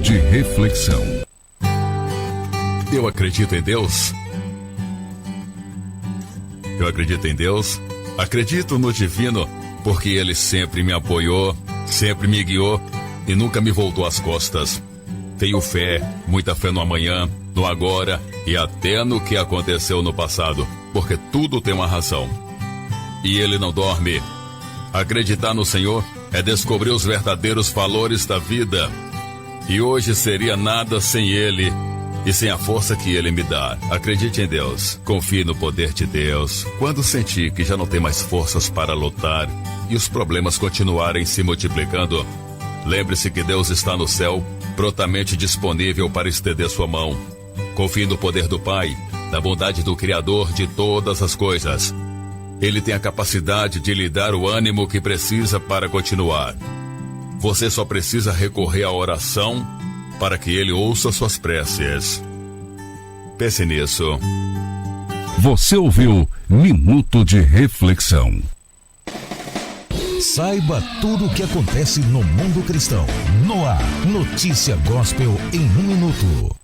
de reflexão. Eu acredito em Deus. Eu acredito em Deus. Acredito no divino, porque Ele sempre me apoiou, sempre me guiou e nunca me voltou as costas. Tenho fé, muita fé no amanhã, no agora e até no que aconteceu no passado, porque tudo tem uma razão. E Ele não dorme. Acreditar no Senhor é descobrir os verdadeiros valores da vida. E hoje seria nada sem Ele e sem a força que Ele me dá. Acredite em Deus, confie no poder de Deus. Quando sentir que já não tem mais forças para lutar e os problemas continuarem se multiplicando, lembre-se que Deus está no céu, prontamente disponível para estender sua mão. Confie no poder do Pai, na bondade do Criador de todas as coisas. Ele tem a capacidade de lhe dar o ânimo que precisa para continuar. Você só precisa recorrer à oração para que Ele ouça suas preces. Pense nisso. Você ouviu Minuto de Reflexão. Saiba tudo o que acontece no mundo cristão. No ar, Notícia Gospel em 1 minuto.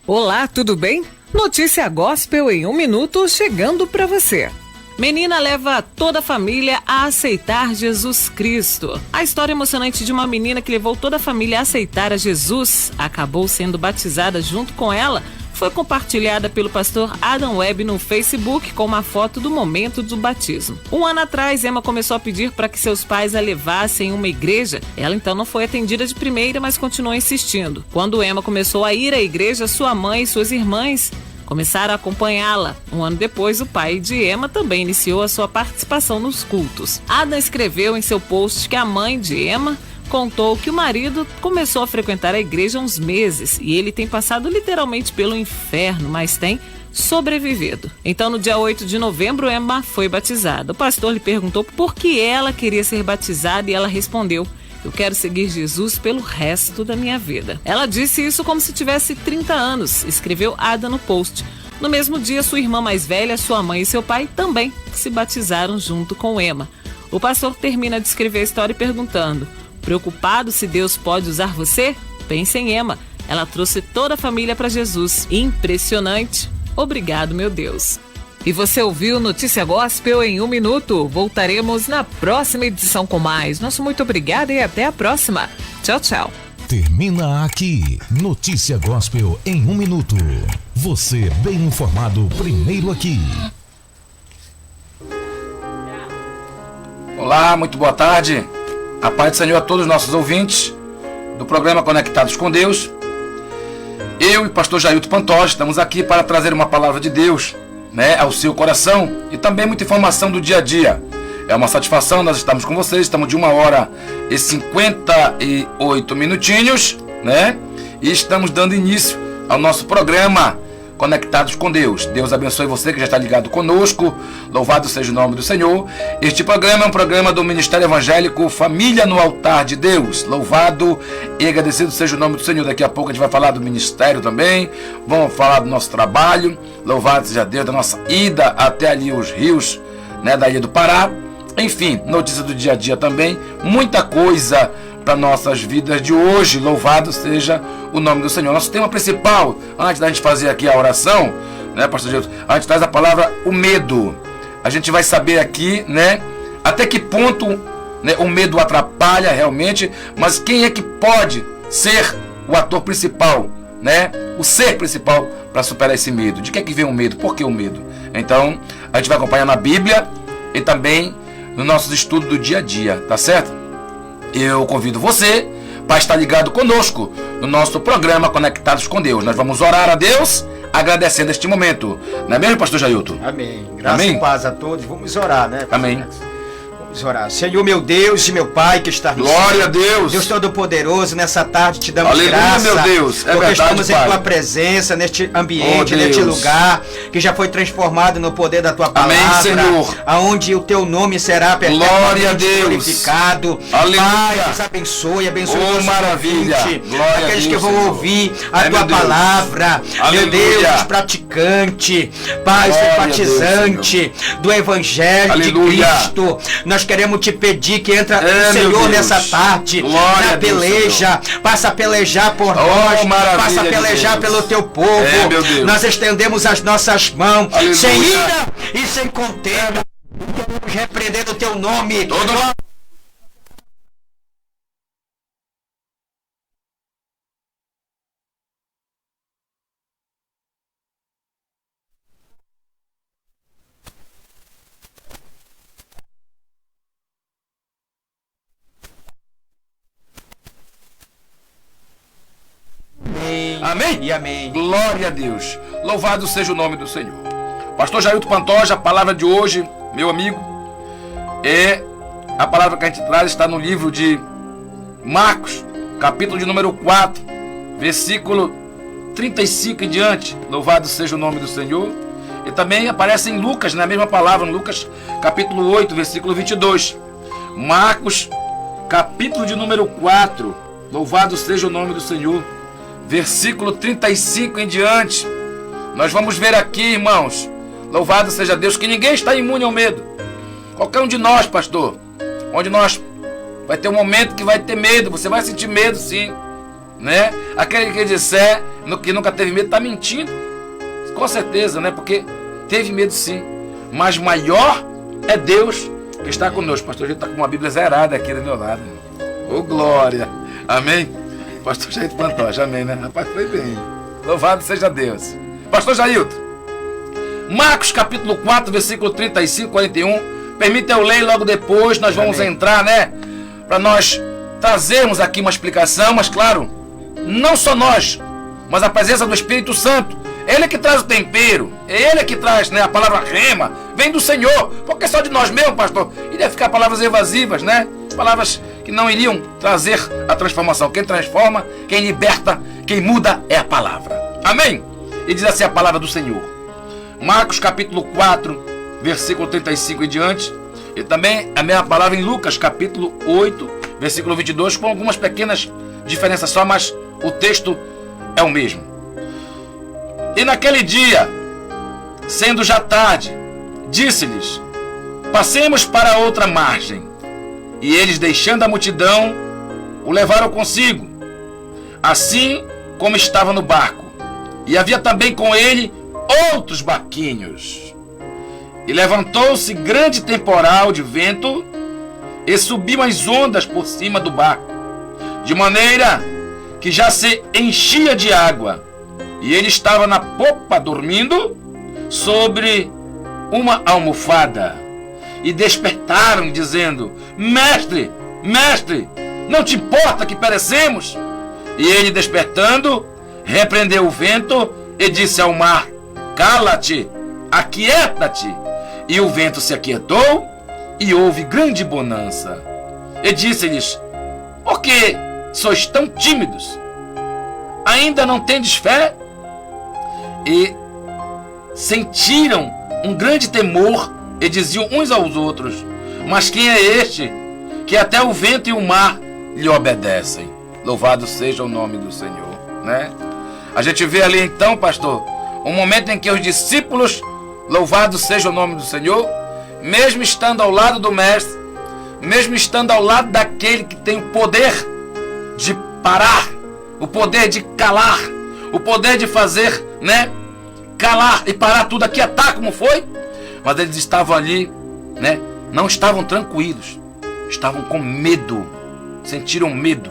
Olá, tudo bem? Notícia Gospel em 1 minuto chegando para você. Menina leva toda a família a aceitar Jesus Cristo. A história emocionante de uma menina que levou toda a família a aceitar a Jesus, acabou sendo batizada junto com ela, foi compartilhada pelo pastor Adam Webb no Facebook com uma foto do momento do batismo. Um ano atrás, Emma começou a pedir para que seus pais a levassem em uma igreja. Ela então não foi atendida de primeira, mas continuou insistindo. Quando Emma começou a ir à igreja, sua mãe e suas irmãs começaram a acompanhá-la. Um ano depois, o pai de Emma também iniciou a sua participação nos cultos. Adam escreveu em seu post que a mãe de Emma contou que o marido começou a frequentar a igreja há uns meses e ele tem passado literalmente pelo inferno, mas tem sobrevivido. Então, no dia 8 de novembro, Emma foi batizada. O pastor lhe perguntou por que ela queria ser batizada e ela respondeu: eu quero seguir Jesus pelo resto da minha vida. Ela disse isso como se tivesse 30 anos, escreveu Ada no post. No mesmo dia, sua irmã mais velha, sua mãe e seu pai também se batizaram junto com Emma. O pastor termina de escrever a história perguntando: preocupado se Deus pode usar você? Pense em Emma. Ela trouxe toda a família para Jesus. Impressionante. Obrigado, meu Deus. E você ouviu Notícia Gospel em 1 minuto. Voltaremos na próxima edição com mais. Nosso muito obrigado e até a próxima. Tchau, tchau. Termina aqui, Notícia Gospel em 1 minuto. Você bem informado primeiro aqui. Olá, muito boa tarde. A paz do Senhor a todos os nossos ouvintes do programa Conectados com Deus. Eu e o pastor Jailton Pantoja estamos aqui para trazer uma palavra de Deus, ao seu coração e também muita informação do dia a dia. É uma satisfação, nós estamos com vocês, estamos de 1 hora e 58 minutinhos, e estamos dando início ao nosso programa Conectados com Deus. Deus abençoe você que já está ligado conosco, louvado seja o nome do Senhor. Este programa é um programa do Ministério Evangélico Família no Altar de Deus. Louvado e agradecido seja o nome do Senhor. Daqui a pouco a gente vai falar do ministério também, vamos falar do nosso trabalho, louvado seja Deus, da nossa ida até ali os rios, da Ilha do Pará. Enfim, notícia do dia a dia também, muita coisa para nossas vidas de hoje. Louvado seja o nome do Senhor. Nosso tema principal, antes da gente fazer aqui a oração, pastor Gilson, a gente traz a palavra o medo. A gente vai saber aqui, até que ponto o medo atrapalha realmente, mas quem é que pode ser o ator principal, o ser principal para superar esse medo? De que é que vem o medo? Por que o medo? Então, a gente vai acompanhar na Bíblia e também no nosso estudo do dia a dia, tá certo? Eu convido você para estar ligado conosco no nosso programa Conectados com Deus. Nós vamos orar a Deus agradecendo este momento. Não é mesmo, pastor Jailton? Amém. Graça e paz a todos. Vamos orar, Amém. Vamos orar. Senhor, meu Deus e meu Pai que está no céu. Glória a Deus. Deus Todo-Poderoso, nessa tarde te damos Aleluia, graça. Meu Deus. Porque verdade, estamos Pai. Em tua presença, neste ambiente, neste lugar, que já foi transformado no poder da tua palavra. Amém, Senhor. Aonde o teu nome será perpetuamente glorificado. Aleluia. Pai, nos abençoe os maravilha. Aqueles que vão ouvir a tua palavra. Aleluia. Meu Deus, praticante, Pai, simpatizante do Evangelho de Cristo. Nós nós queremos te pedir que entra o Senhor nessa tarde, na peleja, passa a pelejar por nós, passa a pelejar pelo teu povo. Nós estendemos as nossas mãos, aleluia, sem ira e sem contenda, queremos repreender o teu nome. Amém? E amém. Glória a Deus. Louvado seja o nome do Senhor. Pastor Jailton Pantoja, a palavra de hoje, meu amigo, a palavra que a gente traz está no livro de Marcos, capítulo de número 4, versículo 35 em diante. Louvado seja o nome do Senhor. E também aparece em Lucas, na mesma palavra, em Lucas, capítulo 8, versículo 22. Marcos, capítulo de número 4. Louvado seja o nome do Senhor. Versículo 35 em diante. Nós vamos ver aqui, irmãos, louvado seja Deus, que ninguém está imune ao medo. Qualquer um de nós, pastor, onde nós vai ter um momento que vai ter medo, você vai sentir medo sim, né? Aquele que disser que nunca teve medo está mentindo, com certeza, né? Porque teve medo sim, mas maior é Deus que está conosco. Pastor, a gente está com uma Bíblia zerada aqui do meu lado. Ô glória, amém? Pastor Jailton Pantoja, amém, né? Rapaz, foi bem. Louvado seja Deus. Pastor Jailton, Marcos capítulo 4, versículo 35, 41. Permita eu ler logo depois, nós vamos entrar, né? Para nós trazermos aqui uma explicação, mas claro, não só nós, mas a presença do Espírito Santo. Ele é que traz o tempero, é Ele que traz, né? A palavra rema, vem do Senhor, porque só de nós mesmos, pastor, iria ficar palavras evasivas, né? Palavras que não iriam trazer a transformação. Quem transforma, quem liberta, quem muda é a palavra. Amém? E diz assim a palavra do Senhor. Marcos capítulo 4, versículo 35 em diante. E também a mesma palavra em Lucas capítulo 8, versículo 22, com algumas pequenas diferenças só, mas o texto é o mesmo. E naquele dia, sendo já tarde, disse-lhes: passemos para outra margem. E eles, deixando a multidão, o levaram consigo, assim como estava no barco. E havia também com ele outros barquinhos. E levantou-se grande temporal de vento, e subiam as ondas por cima do barco, de maneira que já se enchia de água. E ele estava na popa dormindo sobre uma almofada. E despertaram, dizendo: Mestre, mestre, não te importa que perecemos? E ele, despertando, repreendeu o vento e disse ao mar: Cala-te, aquieta-te. E o vento se aquietou e houve grande bonança. E disse-lhes: Por que sois tão tímidos? Ainda não tendes fé? E sentiram um grande temor e diziam uns aos outros: Mas quem é este que até o vento e o mar lhe obedecem? Louvado seja o nome do Senhor, né? A gente vê ali então, pastor, um momento em que os discípulos, louvado seja o nome do Senhor, mesmo estando ao lado do mestre, mesmo estando ao lado daquele que tem o poder de parar, o poder de calar, o poder de fazer, né, calar e parar tudo, aquietar como foi, mas eles estavam ali, né, não estavam tranquilos, estavam com medo, sentiram medo.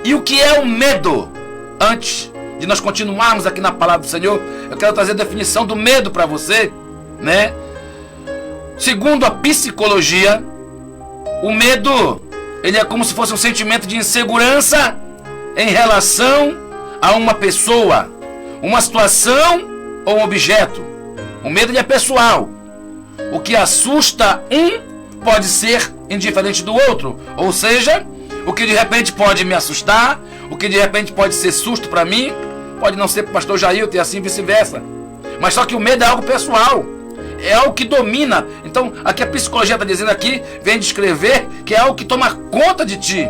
E o que é o medo? Antes de nós continuarmos aqui na palavra do Senhor, eu quero trazer a definição do medo para você, né? Segundo a psicologia, o medo, ele é como se fosse um sentimento de insegurança em relação a uma pessoa, uma situação ou um objeto. O medo, ele é pessoal. O que assusta um pode ser indiferente do outro, ou seja, o que de repente pode me assustar, o que de repente pode ser susto para mim, pode não ser para o pastor Jailton e assim vice-versa. Mas só que o medo é algo pessoal, é algo que domina. Então, aqui a psicologia está dizendo aqui, vem descrever que é algo que toma conta de ti,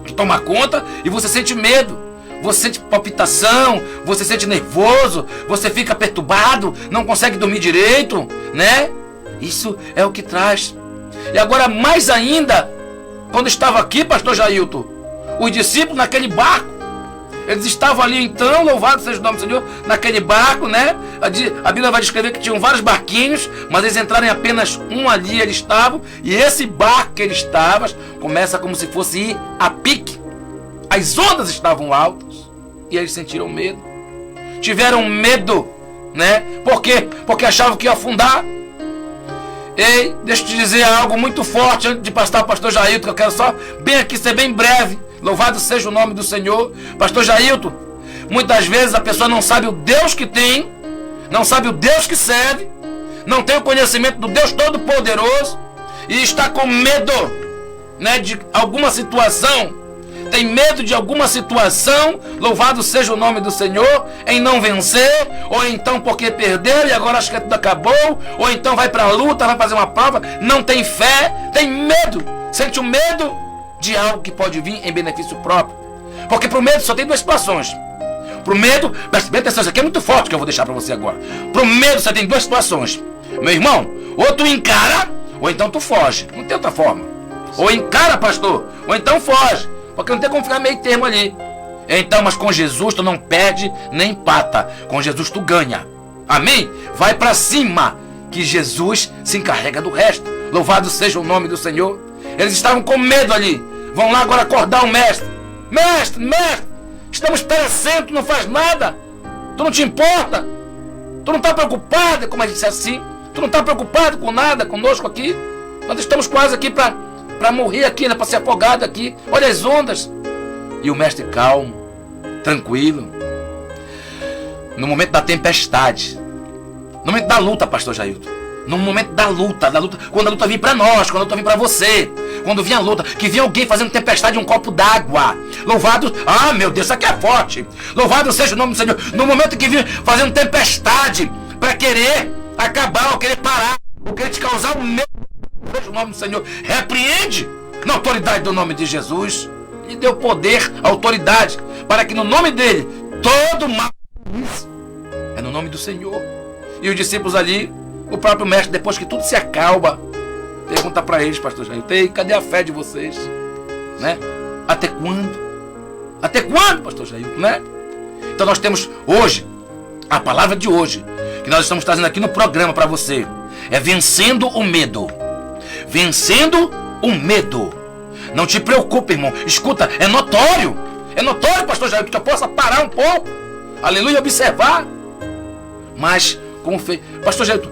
que toma conta e você sente medo, você sente palpitação, você sente nervoso, você fica perturbado, não consegue dormir direito, né? Isso é o que traz. E agora mais ainda, quando estava aqui, pastor Jailton, os discípulos naquele barco, eles estavam ali então, louvado seja o nome do Senhor, naquele barco, né? A Bíblia vai descrever que tinham vários barquinhos, mas eles entraram em apenas um ali, eles estavam, e esse barco que eles estavam, começa como se fosse ir a pique. As ondas estavam altas, e eles sentiram medo. Tiveram medo, né? Por quê? Porque achavam que ia afundar. Ei, deixa eu te dizer algo muito forte antes de passar ao pastor Jailton, que eu quero só bem aqui ser bem breve. Louvado seja o nome do Senhor. Pastor Jailton, muitas vezes a pessoa não sabe o Deus que tem, não sabe o Deus que serve, não tem o conhecimento do Deus Todo-Poderoso e está com medo, né, de alguma situação. Tem medo de alguma situação, louvado seja o nome do Senhor, em não vencer, ou então porque perdeu e agora acha que tudo acabou, ou então vai para a luta, vai fazer uma prova, não tem fé, tem medo, sente o medo de algo que pode vir em benefício próprio. Porque pro medo só tem duas situações. Pro medo, preste bem atenção, isso aqui é muito forte que eu vou deixar para você agora. Pro medo só tem duas situações, meu irmão, ou tu encara, ou então tu foge, não tem outra forma. Ou encara, pastor, ou então foge. Porque não tem como ficar meio termo ali. Então, mas com Jesus tu não perde nem empata. Com Jesus tu ganha. Amém? Vai para cima, que Jesus se encarrega do resto. Louvado seja o nome do Senhor. Eles estavam com medo ali. Vão lá agora acordar o mestre. Mestre, mestre, estamos perecendo, tu não faz nada. Tu não te importa. Tu não está preocupado, como a gente disse assim. Tu não está preocupado com nada conosco aqui. Nós estamos quase aqui para morrer aqui, né? Para ser afogado aqui. Olha as ondas. E o mestre calmo, tranquilo. No momento da tempestade, no momento da luta, pastor Jailton, no momento da luta, quando a luta vir para nós, quando a luta vir para você, quando vinha a luta, que vinha alguém fazendo tempestade em um copo d'água, louvado, ah meu Deus, isso aqui é forte, louvado seja o nome do Senhor, no momento que vinha fazendo tempestade, para querer acabar, ou querer parar, ou querer te causar um medo, seja o nome do Senhor, repreende, na autoridade do nome de Jesus, e deu poder, autoridade, para que no nome dele, todo mal, é no nome do Senhor. E os discípulos ali, o próprio mestre, depois que tudo se acalma, pergunta para eles, pastor Jailton, cadê a fé de vocês? Né? Até quando? Até quando, pastor Jailton, né? Então nós temos hoje, a palavra de hoje, que nós estamos trazendo aqui no programa para você, é vencendo o medo. Vencendo o medo. Não te preocupe, irmão. Escuta, é notório, pastor Jailton, que eu possa parar um pouco, aleluia, observar. Mas como fez, pastor Jailton,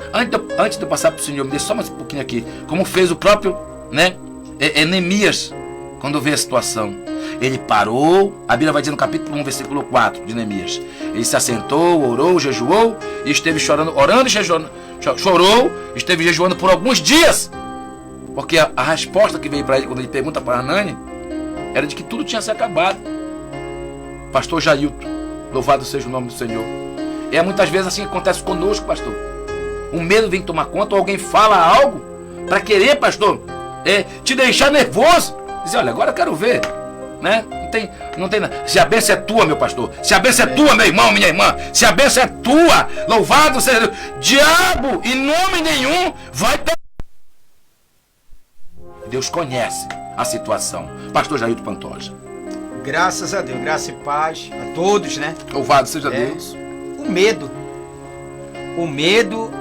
antes de eu passar para o Senhor, me deixa só mais um pouquinho aqui, como fez o próprio, né, Neemias, quando vê a situação, ele parou, a Bíblia vai dizer no capítulo 1, versículo 4 de Neemias, ele se assentou, orou, jejuou, e esteve chorando, orando e jejuando, chorou, esteve jejuando por alguns dias, porque a resposta que veio para ele, quando ele pergunta para Hanani, era de que tudo tinha se acabado. Pastor Jailton, louvado seja o nome do Senhor. É muitas vezes assim que acontece conosco, pastor. O medo vem tomar conta, ou alguém fala algo para querer, pastor, te deixar nervoso. Dizer, olha, agora eu quero ver, né? Não tem nada. Se a bênção é tua, meu pastor, se a bênção é tua, meu irmão, minha irmã, se a bênção é tua, louvado seja Deus. Diabo, em nome nenhum, vai pegar. Deus conhece a situação. Pastor Jailton Pantoja. Graças a Deus, graça e paz a todos, né? Louvado seja Deus. O medo,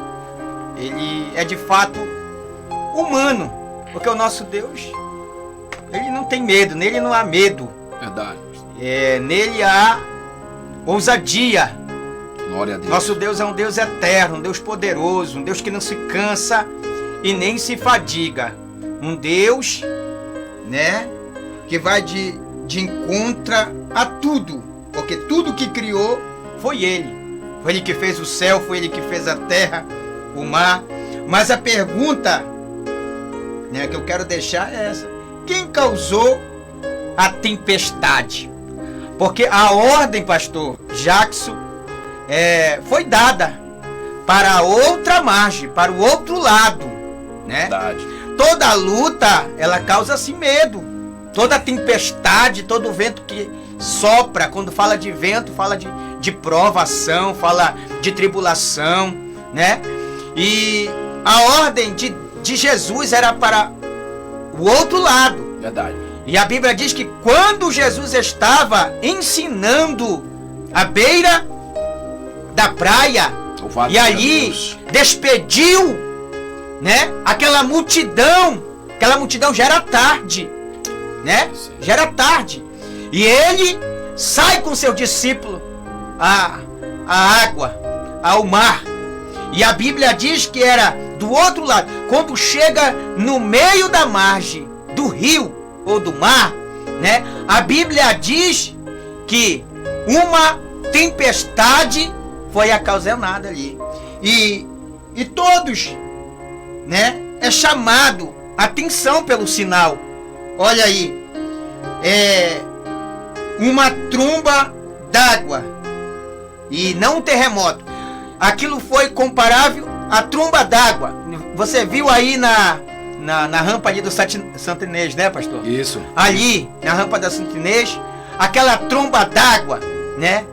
ele é de fato humano, porque o nosso Deus, ele não tem medo, nele não há medo. Verdade. Nele há ousadia. Glória a Deus. Nosso Deus é um Deus eterno, um Deus poderoso, um Deus que não se cansa e nem se fadiga. Um Deus, né, que vai de encontro a tudo, porque tudo que criou foi Ele. Foi Ele que fez o céu, foi Ele que fez a terra, o mar. Mas a pergunta, né, que eu quero deixar é essa: quem causou a tempestade? Porque a ordem, pastor Jackson, foi dada para a outra margem, para o outro lado, né? Verdade. Toda luta, ela causa assim medo. Toda tempestade, todo vento que sopra, quando fala de vento, fala de provação, fala de tribulação, né? E a ordem de de Jesus era para o outro lado. Verdade. E a Bíblia diz que quando Jesus estava ensinando à beira da praia, e ali despediu, né, aquela multidão já era tarde, né? Já era tarde. E ele sai com seu discípulo à água, ao mar. E a Bíblia diz que era do outro lado. Quando chega no meio da margem do rio ou do mar, né? A Bíblia diz que uma tempestade foi ocasionada ali. E todos, né? É chamado atenção pelo sinal. Olha aí, uma tromba d'água e não um terremoto. Aquilo foi comparável à tromba d'água. Você viu aí na rampa ali do Santo Inês, né, pastor? Isso. Ali, na rampa da Santo Inês, aquela tromba d'água, né?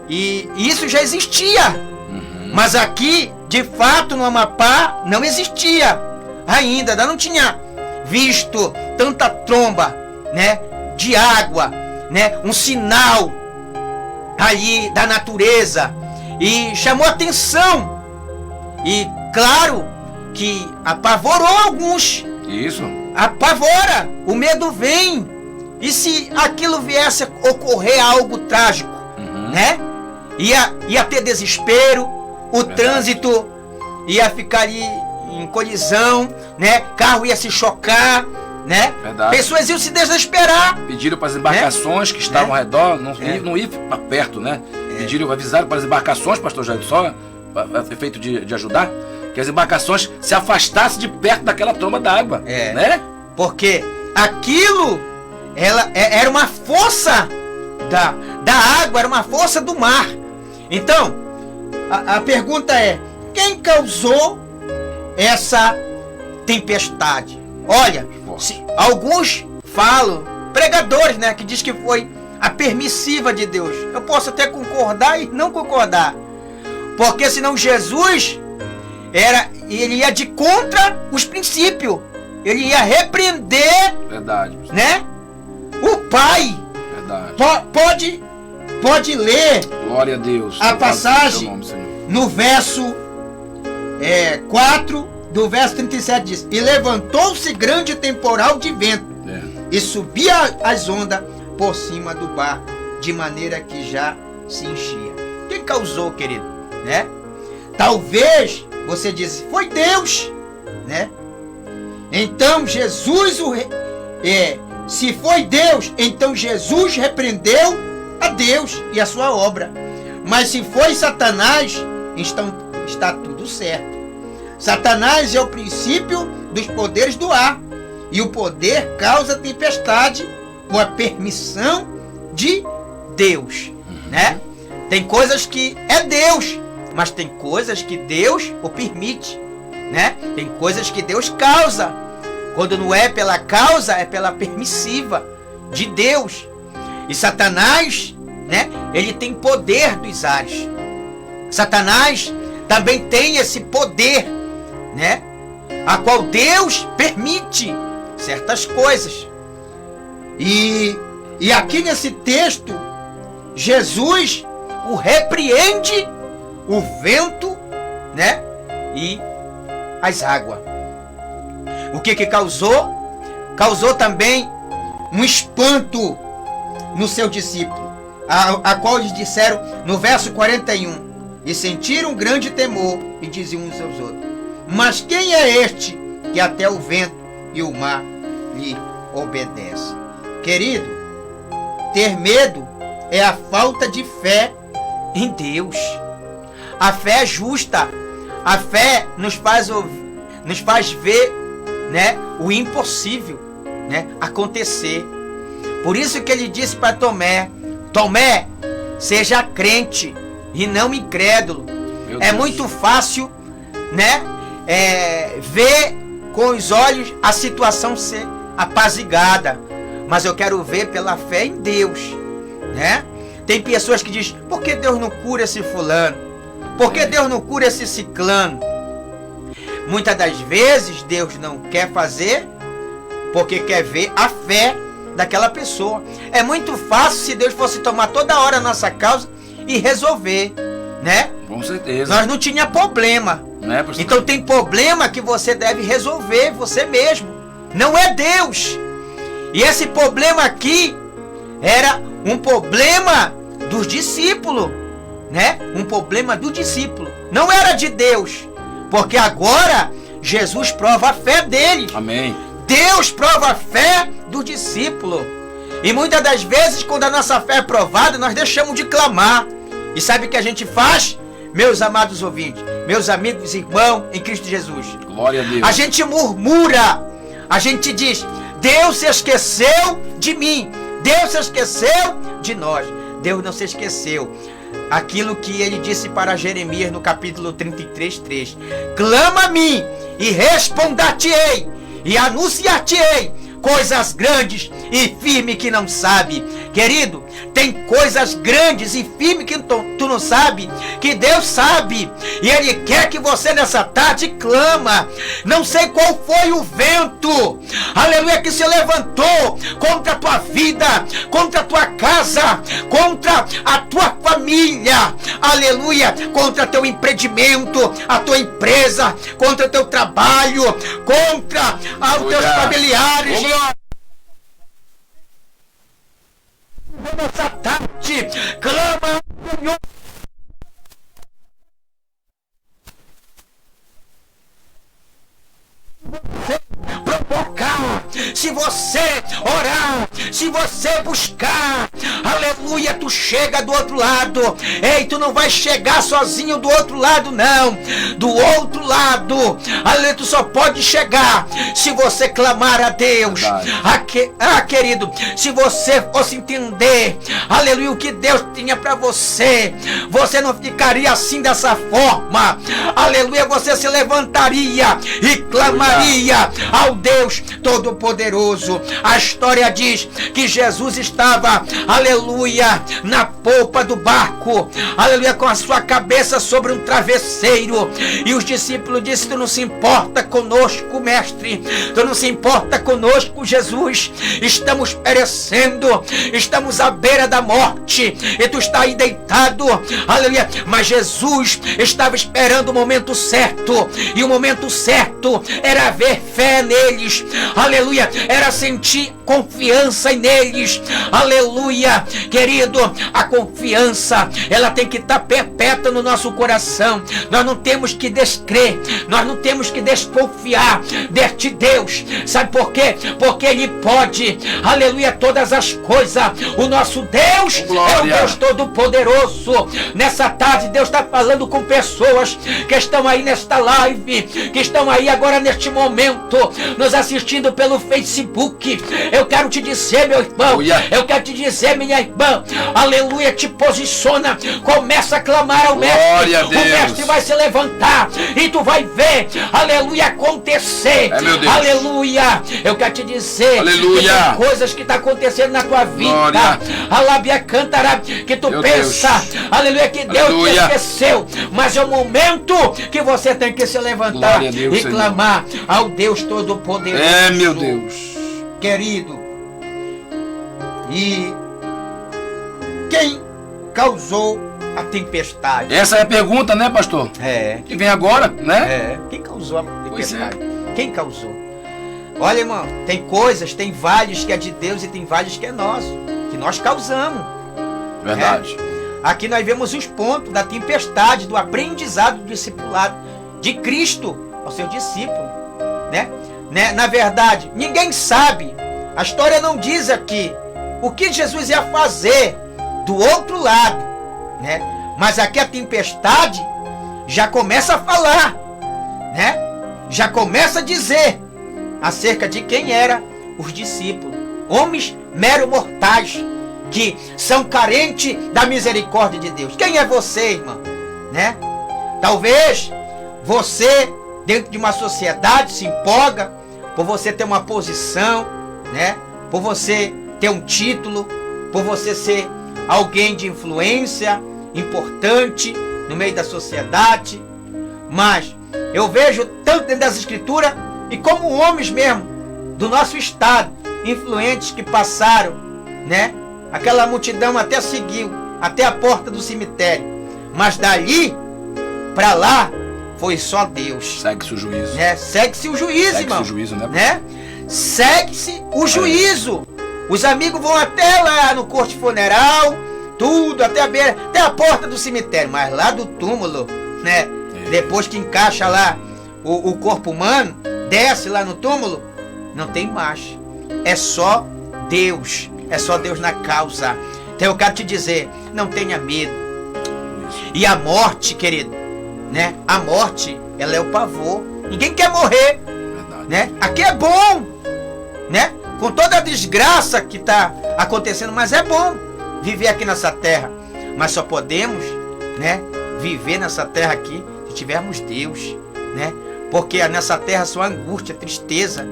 E isso já existia. Uhum. Mas aqui, de fato, no Amapá, não existia ainda não tinha visto tanta tromba, né, de água, né, um sinal ali da natureza, e chamou atenção, e claro que apavorou alguns. Isso. Apavora, o medo vem, e se aquilo viesse a ocorrer algo trágico, né, ia ter desespero, o trânsito ia ficar ali em colisão, né? Carro ia se chocar, né? Verdade. Pessoas iam se desesperar. Pediram para as embarcações que estavam ao redor não ir para perto, né? Pediram, avisaram para as embarcações, pastor Jair, só para efeito de ajudar, que as embarcações se afastassem de perto daquela tromba d'água, né? Porque aquilo era uma força da água, era uma força do mar. Então, a pergunta é: quem causou essa tempestade? Olha, alguns falam, pregadores, né, que diz que foi a permissiva de Deus. Eu posso até concordar e não concordar, porque senão Jesus ele ia de contra os princípios, ele ia repreender. Verdade. Né? O Pai. Verdade. Pode ler. Glória a Deus. A passagem nome, no verso 4 do verso 37 diz: e levantou-se grande temporal de vento, e subia as ondas por cima do barco, de maneira que já se enchia. Quem causou, querido? Né? Talvez você diz, foi Deus, né? Então Jesus, se foi Deus, então Jesus repreendeu a Deus e a sua obra. Mas se foi Satanás, então está tudo certo. Satanás é o princípio dos poderes do ar, e o poder causa tempestade com a permissão de Deus, né? Tem coisas que é Deus, mas tem coisas que Deus o permite, né? Tem coisas que Deus causa. Quando não é pela causa, é pela permissiva de Deus. E Satanás, né? Ele tem poder dos ares. Satanás também tem esse poder, né? A qual Deus permite certas coisas. E aqui nesse texto, Jesus o repreende o vento, né? E as águas. O que causou? Causou também um espanto no seu discípulo, a qual eles disseram no verso 41, e sentiram um grande temor, e diziam uns aos outros: mas quem é este que até o vento e o mar lhe obedece? Querido, ter medo é a falta de fé em Deus. A fé é justa. A fé nos faz ver, né, o impossível, né, acontecer. Por isso que ele disse para Tomé: Tomé, seja crente e não incrédulo. É muito fácil, né, ver com os olhos a situação ser apaziguada, mas eu quero ver pela fé em Deus, né? Tem pessoas que dizem: por que Deus não cura esse fulano? Por que Deus não cura esse ciclano? muitas das vezes Deus não quer fazer porque quer ver a fé daquela pessoa. É muito fácil se Deus fosse tomar toda hora a nossa causa e resolver, né? Com certeza. Nós não tinha problema. Né, pastor? Então tem problema que você deve resolver você mesmo. Não é Deus. E esse problema aqui era um problema dos discípulos, né? Um problema do discípulo. Não era de Deus. Porque agora Jesus prova a fé deles. Amém. Deus prova a fé do discípulo. E muitas das vezes, quando a nossa fé é provada, nós deixamos de clamar. E sabe o que a gente faz? Meus amados ouvintes, meus amigos e irmãos em Cristo Jesus. Glória a Deus. A gente murmura. A gente diz: Deus se esqueceu de mim. Deus se esqueceu de nós. Deus não se esqueceu. Aquilo que ele disse para Jeremias no capítulo 33:3. Clama a mim e responder-te-ei e anunciar-te-ei coisas grandes e firmes que não sabe. Querido, tem coisas grandes e firmes que tu não sabe, que Deus sabe. E Ele quer que você nessa tarde clama. Não sei qual foi o vento, aleluia, que se levantou contra a tua vida, contra a tua casa, contra a tua família, aleluia, contra teu empreendimento, a tua empresa, contra teu trabalho, contra os teus familiares. Nessa tarde, clama ao Senhor. Provocar, se você orar, se você buscar, aleluia, tu chega do outro lado. Ei, tu não vai chegar sozinho do outro lado, não. Do outro lado, aleluia, tu só pode chegar se você clamar a Deus. Querido, se você fosse entender, aleluia, o que Deus tinha para você, você não ficaria assim dessa forma. Aleluia, você se levantaria e clamaria ao Deus Todo-Poderoso. A história diz que Jesus estava, aleluia, na polpa do barco, aleluia, com a sua cabeça sobre um travesseiro. E os discípulos disseram: tu não se importa conosco, mestre? Tu não se importa conosco, Jesus? Estamos perecendo, estamos à beira da morte, e tu está aí deitado, aleluia. Mas Jesus estava esperando o momento certo, e o momento certo era ver fé neles, aleluia, era sentir confiança neles, aleluia. Querido, a confiança, ela tem que estar perpétua no nosso coração. Nós não temos que descrer, nós não temos que desconfiar deste Deus. Sabe por quê? Porque Ele pode, aleluia, todas as coisas. O nosso Deus é o Deus Todo-Poderoso. Nessa tarde Deus está falando com pessoas que estão aí nesta live, que estão aí agora neste momento nos assistindo pelo Facebook. Eu quero te dizer, meu irmão, eu quero te dizer, minha irmã, aleluia, te posiciona, começa a clamar ao mestre. O mestre vai se levantar e tu vai ver, aleluia, acontecer. Aleluia, eu quero te dizer, aleluia, que tem coisas que estão acontecendo na tua vida, alábia cantará, que tu meu pensa, Deus. Aleluia, que Deus te esqueceu, mas é o momento que você tem que se levantar Deus, e clamar ao Deus Todo-Poderoso. É, meu Deus. Querido, e quem causou a tempestade? Essa é a pergunta, né, pastor? É. Que vem agora, né? Quem causou a tempestade? Quem causou? Olha, irmão, tem coisas, tem vales que é de Deus e tem vales que é nosso, que nós causamos. Verdade. Aqui nós vemos os pontos da tempestade, do aprendizado do discipulado de Cristo ao seu discípulo, né? Na verdade, ninguém sabe, a história não diz aqui o que Jesus ia fazer do outro lado, né? Mas aqui a tempestade já começa a falar, né? Já começa a dizer acerca de quem eram os discípulos, homens mero mortais, que são carentes da misericórdia de Deus. Quem é você, irmão? Né? Talvez você, dentro de uma sociedade, se empolga por você ter uma posição, né? Por você ter um título, por você ser alguém de influência importante no meio da sociedade. Mas eu vejo tanto dentro das escrituras e como homens mesmo do nosso estado, influentes que passaram, né? Aquela multidão até seguiu, até a porta do cemitério. Mas dali para lá foi só Deus. Segue-se o juízo. Né? Segue-se o juízo, irmão. Segue-se o juízo, né? Segue-se o juízo. Os amigos vão até lá no corte funeral, tudo, até a beira, até a porta do cemitério. Mas lá do túmulo, né? Depois que encaixa lá o corpo humano, desce lá no túmulo, não tem mais. É só Deus. É só Deus na causa. Então eu quero te dizer, não tenha medo. E a morte, querido, né? A morte, ela é o pavor. Ninguém quer morrer, né? Aqui é bom, né? Com toda a desgraça que está acontecendo, mas é bom viver aqui nessa terra. Mas só podemos, né, viver nessa terra aqui se tivermos Deus, né? Porque nessa terra só angústia, tristeza,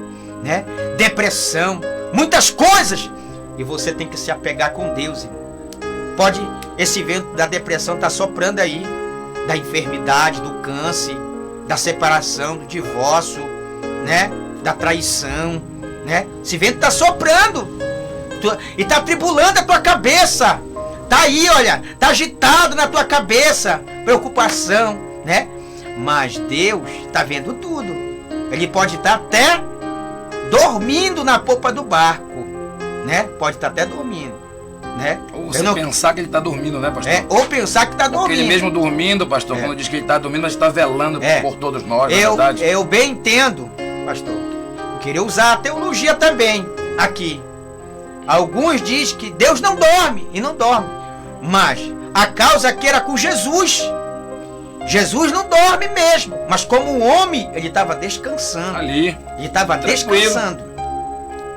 né? Depressão, muitas coisas. E você tem que se apegar com Deus, irmão. Pode, esse vento da depressão tá soprando aí, da enfermidade, do câncer, da separação, do divórcio, né? Da traição, né? Esse vento tá soprando e tá tribulando a tua cabeça. Tá aí, olha, tá agitado na tua cabeça, preocupação, né? Mas Deus tá vendo tudo. Ele pode estar até dormindo na popa do barco, né? Pode estar até dormindo, né? Ou você pensar que ele está dormindo, né, pastor? Ou pensar que está dormindo. Porque ele mesmo dormindo, pastor, quando diz que ele está dormindo, mas está velando por todos nós, na verdade. Eu bem entendo, pastor. Eu queria usar a teologia também aqui. Alguns dizem que Deus não dorme, e não dorme. Mas a causa aqui era com Jesus. Jesus não dorme mesmo, mas como homem, ele estava descansando. Ali. Ele estava descansando.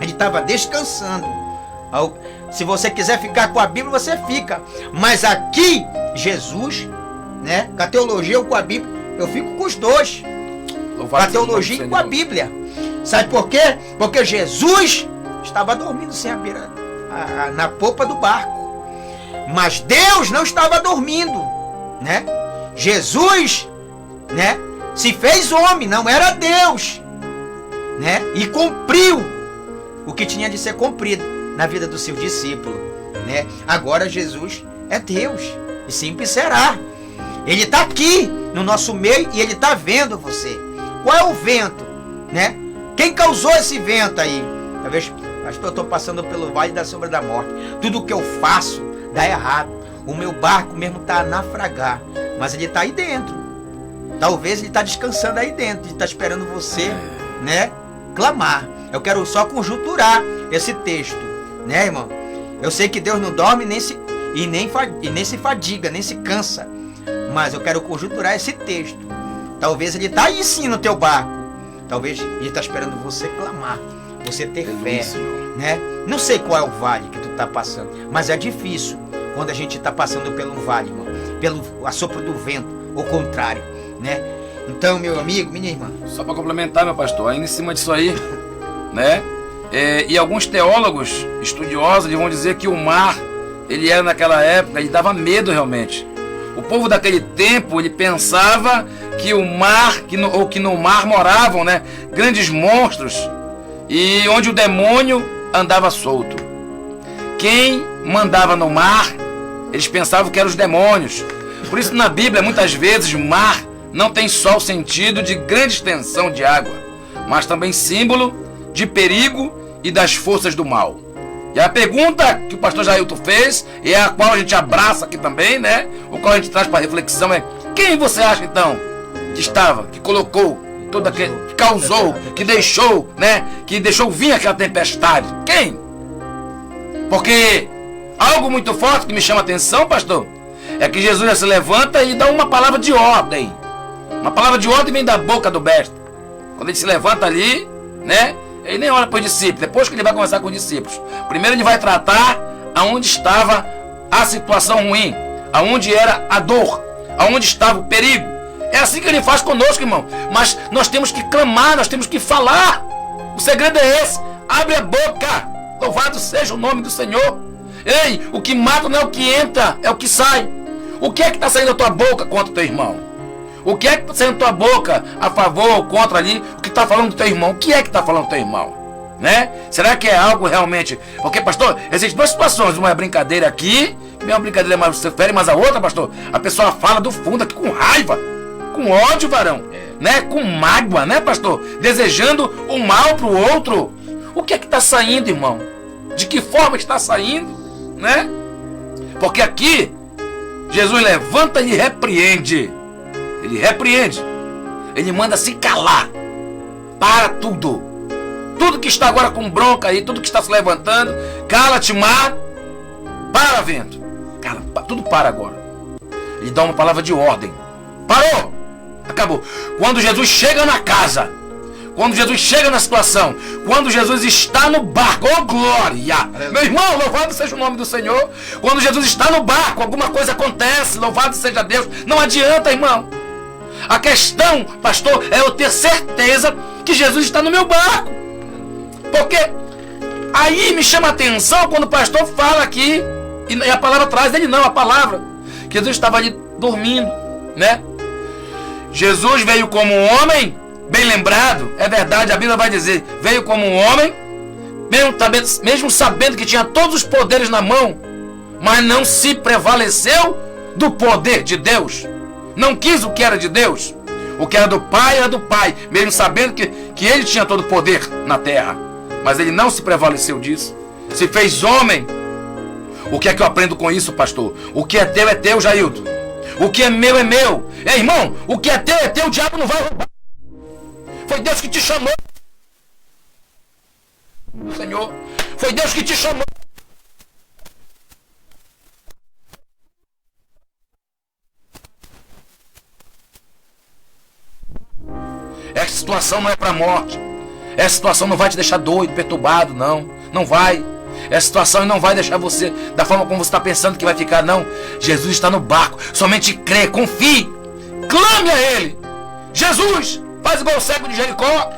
Ele estava descansando. Se você quiser ficar com a Bíblia, você fica. Mas aqui, Jesus, né? Com a teologia ou com a Bíblia, eu fico com os dois. Com a teologia e com a Bíblia. Sabe por quê? Porque Jesus estava dormindo sem a beira, na popa do barco. Mas Deus não estava dormindo, né? Jesus, né? Se fez homem, não era Deus, né? E cumpriu o que tinha de ser cumprido na vida do seu discípulo, né? Agora Jesus é Deus e sempre será. Ele está aqui no nosso meio e ele está vendo você. Qual é o vento, né? Quem causou esse vento aí? Talvez, pastor, eu estou passando pelo vale da sombra da morte. Tudo que eu faço dá errado. O meu barco mesmo está a naufragar, mas ele está aí dentro. Talvez ele está descansando aí dentro, ele está esperando você, né, clamar. Eu quero só conjunturar esse texto, né, irmão? Eu sei que Deus não dorme nem se fadiga, nem se cansa. Mas eu quero conjunturar esse texto. Talvez ele está aí sim no teu barco. Talvez ele está esperando você clamar, você ter fé, né? Não sei qual é o vale que tu está passando, mas é difícil quando a gente está passando pelo vale, irmão, pelo assopro do vento, ou contrário, né? Então, meu amigo, minha irmã. Só para complementar, meu pastor, ainda em cima disso aí, né? E alguns teólogos estudiosos eles vão dizer que o mar, ele era naquela época, ele dava medo realmente. O povo daquele tempo, ele pensava que o mar, que no mar moravam, né, grandes monstros, e onde o demônio andava solto. Quem mandava no mar, eles pensavam que eram os demônios. Por isso na Bíblia, muitas vezes, mar não tem só o sentido de grande extensão de água, mas também símbolo de perigo e das forças do mal. E a pergunta que o pastor Jailton fez, e a qual a gente abraça aqui também, né? O qual a gente traz para reflexão é: quem você acha então que colocou todo aquele, que causou, que deixou, né? Que deixou vir aquela tempestade? Quem? Porque algo muito forte que me chama a atenção, pastor, é que Jesus já se levanta e dá uma palavra de ordem. Uma palavra de ordem vem da boca do mestre. Quando ele se levanta ali, né? Ele nem olha para os discípulos, depois que ele vai conversar com os discípulos. Primeiro ele vai tratar aonde estava a situação ruim, aonde era a dor, aonde estava o perigo. É assim que ele faz conosco, irmão. Mas nós temos que clamar, nós temos que falar. O segredo é esse: abre a boca. Louvado seja o nome do Senhor. Ei, o que mata não é o que entra, é o que sai. O que é que está saindo da tua boca contra o teu irmão? O que é que sai na tua boca a favor ou contra ali? O que está falando do teu irmão? O que é que está falando do teu irmão? Né? Será que é algo realmente? Porque, pastor, existem duas situações. Uma é brincadeira aqui, uma brincadeira mais séria, mas a outra, pastor, a pessoa fala do fundo aqui com raiva, com ódio, varão, né? Com mágoa, né, pastor? Desejando o mal para o outro. O que é que está saindo, irmão? De que forma está saindo, né? Porque aqui Jesus levanta e repreende. Ele repreende. Ele manda se calar. Para tudo. Tudo que está agora com bronca aí, tudo que está se levantando, cala-te, mar. Para, vento. Cala, tudo para agora. Ele dá uma palavra de ordem. Parou. Acabou. Quando Jesus chega na casa, quando Jesus chega na situação, quando Jesus está no barco, oh glória! Meu irmão, louvado seja o nome do Senhor. Quando Jesus está no barco, alguma coisa acontece, louvado seja Deus. Não adianta, irmão. A questão, pastor, é eu ter certeza que Jesus está no meu barco. Porque aí me chama a atenção quando o pastor fala aqui, e a palavra traz dele não, a palavra. Que Jesus estava ali dormindo, né? Jesus veio como um homem, bem lembrado, é verdade, a Bíblia vai dizer, veio como um homem, mesmo sabendo que tinha todos os poderes na mão, mas não se prevaleceu do poder de Deus. Não quis o que era de Deus. O que era do Pai era do Pai, mesmo sabendo que ele tinha todo o poder na terra. Mas ele não se prevaleceu disso. Se fez homem. O que é que eu aprendo com isso, pastor? O que é teu, Jailton. O que é meu, é meu. Ei, irmão, o que é teu, o diabo não vai roubar. Foi Deus que te chamou. Senhor, foi Deus que te chamou. Essa situação não é para a morte. Essa situação não vai te deixar doido, perturbado, não. Não vai. Essa situação não vai deixar você da forma como você está pensando que vai ficar, não. Jesus está no barco. Somente crê, confie. Clame a Ele. Jesus, faz igual o cego de Jericó.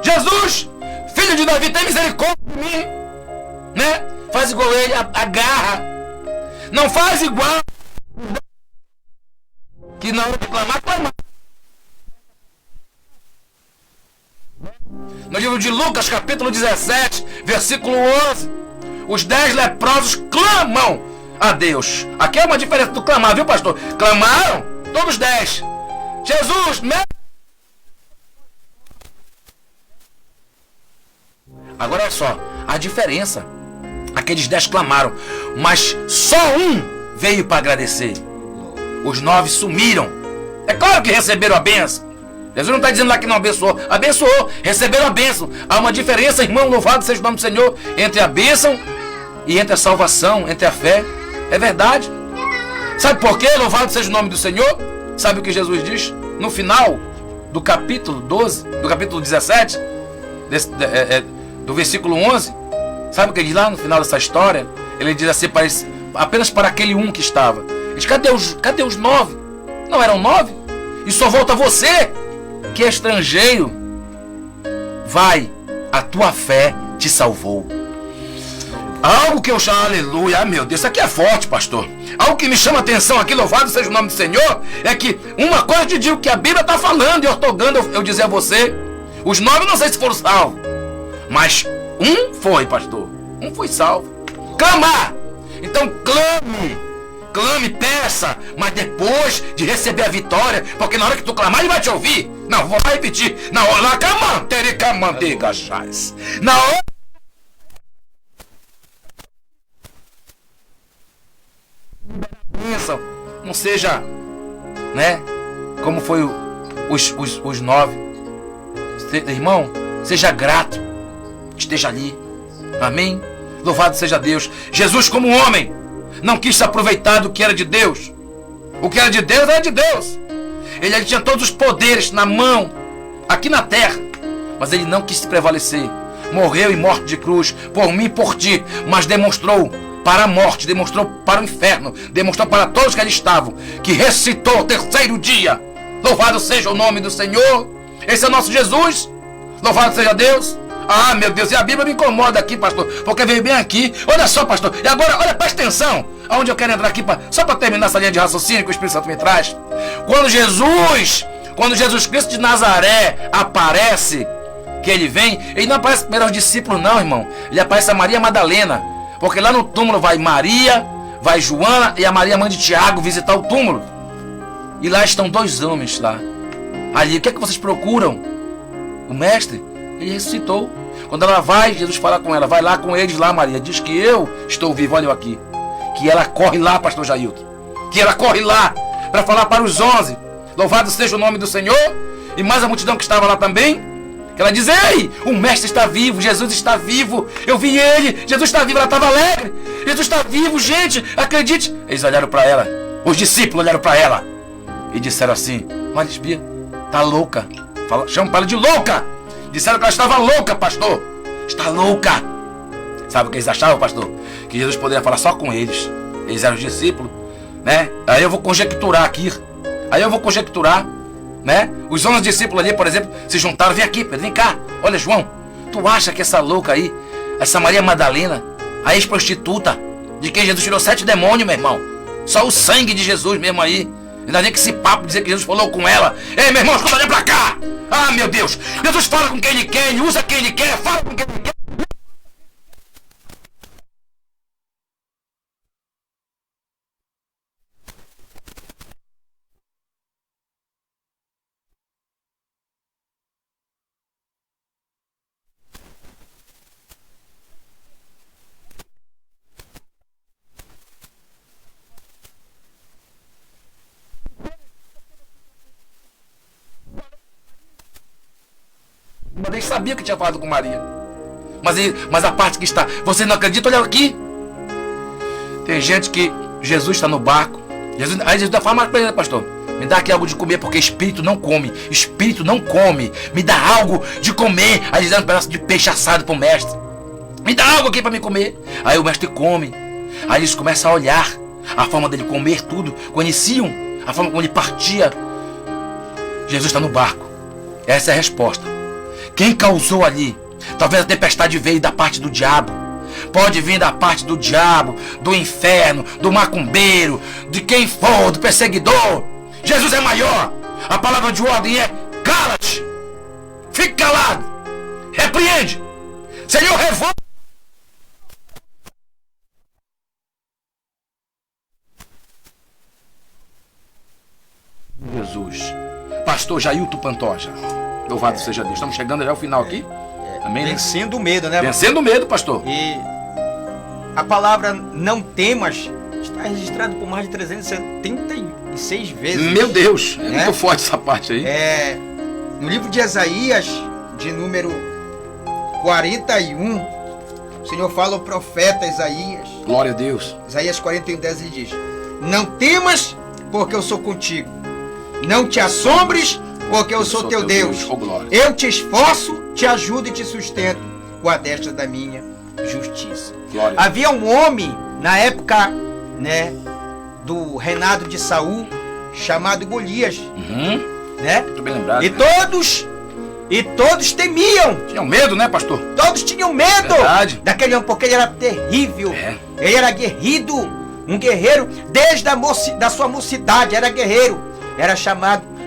Jesus, filho de Davi, tem misericórdia de mim. Né? Faz igual ele, agarra. Não faz igual. Que na hora de clamar, clama. No livro de Lucas, capítulo 17, versículo 11, os 10 leprosos clamam a Deus. Aqui é uma diferença do clamar, viu, pastor? Clamaram, todos 10. Jesus, Agora olha só, a diferença. Aqueles 10 clamaram, mas só um veio para agradecer. Os 9 sumiram. É claro que receberam a bênção. Jesus não está dizendo lá que não abençoou. Abençoou, receberam a bênção. Há uma diferença, irmão, louvado seja o nome do Senhor, entre a bênção e entre a salvação, entre a fé. É verdade. Sabe por quê? Louvado seja o nome do Senhor. Sabe o que Jesus diz? No final do capítulo 12, do capítulo 17, do versículo 11. Sabe o que ele diz lá no final dessa história? Ele diz assim, apenas para aquele um que estava. Ele diz, cadê os 9? Não eram 9? E só volta você, que é estrangeiro. Vai, a tua fé te salvou. Algo que eu chamo, aleluia, meu Deus, isso aqui é forte, pastor. Algo que me chama a atenção aqui, louvado seja o nome do Senhor, é que uma coisa eu te digo que a Bíblia está falando, e eu estou dando, eu dizer a você, os 9 não sei se foram salvos, mas um foi, pastor, um foi salvo. Clamar, então clame, peça, mas depois de receber a vitória, porque na hora que tu clamar ele vai te ouvir. Não, vou repetir, na hora lá, na hora não seja, né, como foi os 9. Irmão, seja grato, esteja ali, amém? Louvado seja Deus. Jesus, como homem, não quis se aproveitar do que era de Deus. O que era de Deus era de Deus. Ele tinha todos os poderes na mão, aqui na terra, mas ele não quis se prevalecer. Morreu em morte de cruz, por mim e por ti, mas demonstrou para a morte, demonstrou para o inferno, demonstrou para todos que ali estavam, que ressuscitou ao terceiro dia. Louvado seja o nome do Senhor. Esse é o nosso Jesus. Louvado seja Deus. Ah, meu Deus, e a Bíblia me incomoda aqui, pastor, porque veio bem aqui. Olha só, pastor, e agora, olha, presta atenção, aonde eu quero entrar aqui, só para terminar essa linha de raciocínio que o Espírito Santo me traz. Quando Jesus Cristo de Nazaré aparece, que ele vem, ele não aparece primeiro aos discípulos não, irmão. Ele aparece a Maria Madalena, porque lá no túmulo vai Maria, vai Joana e a Maria, mãe de Tiago, visitar o túmulo. E lá estão 2 homens lá. Ali, o que é que vocês procuram? O mestre, ele ressuscitou. Quando ela vai, Jesus fala com ela, vai lá com eles lá, Maria, diz que eu estou vivo, olha eu aqui. Que ela corre lá, pastor Jailton. Que ela corre lá para falar para os 11. Louvado seja o nome do Senhor. E mais a multidão que estava lá também. Que ela diz, ei, o mestre está vivo, Jesus está vivo, eu vi ele, Jesus está vivo, ela estava alegre, Jesus está vivo, gente, acredite. Eles olharam para ela, os discípulos olharam para ela e disseram assim, olha, Bia, tá louca, chama para ela de louca. Disseram que ela estava louca, pastor, está louca. Sabe o que eles achavam, pastor? Que Jesus poderia falar só com eles, eles eram os discípulos, né? Aí eu vou conjecturar aqui, né? Os 11 discípulos ali, por exemplo, se juntaram. Vem aqui, Pedro, vem cá. Olha, João, tu acha que essa louca aí, essa Maria Madalena, a ex-prostituta, de quem Jesus tirou 7 demônios, meu irmão, só o sangue de Jesus mesmo aí, ainda vem que esse papo dizer que Jesus falou com ela. Ei, meu irmão, escuta, olha pra cá. Ah, meu Deus, Jesus fala com quem ele quer, ele usa quem ele quer, fala com quem ele quer. Mas ele sabia que tinha falado com Maria. Mas a parte que está, você não acredita? Olha aqui. Tem gente que Jesus está no barco. Aí Jesus fala, mas peraí, pastor, me dá aqui algo de comer, porque espírito não come. Espírito não come. Me dá algo de comer. Aí eles dão um pedaço de peixe assado pro mestre. Me dá algo aqui para me comer. Aí o mestre come. Aí eles começam a olhar a forma dele comer tudo. Conheciam a forma como ele partia. Jesus está no barco. Essa é a resposta. Quem causou ali? Talvez a tempestade veio da parte do diabo. Pode vir da parte do diabo, do inferno, do macumbeiro, de quem for, do perseguidor. Jesus é maior. A palavra de ordem é: cala-te, fique calado, repreende. Senhor, revolta. Jesus. Pastor Jailton Pantoja. Louvado seja Deus. Estamos chegando já ao final aqui. Amém? Vencendo o medo, né? Vencendo o medo, pastor. E a palavra não temas está registrado por mais de 376 vezes. Meu Deus, é muito forte essa parte aí. No livro de Isaías, de número 41, o Senhor fala ao profeta Isaías. Glória a Deus. Isaías 41:10 ele diz: não temas, porque eu sou contigo. Não te assombres, porque eu sou teu Deus. Eu te esforço, te ajudo e te sustento com a destra da minha justiça. Glória. Havia um homem na época, né, do reinado de Saul, chamado Golias. Né? Muito bem lembrado. E todos temiam. Tinham medo, né, pastor? Todos tinham medo. Verdade. Daquele homem, porque ele era terrível. Ele era guerrido, um guerreiro desde da sua mocidade, era guerreiro.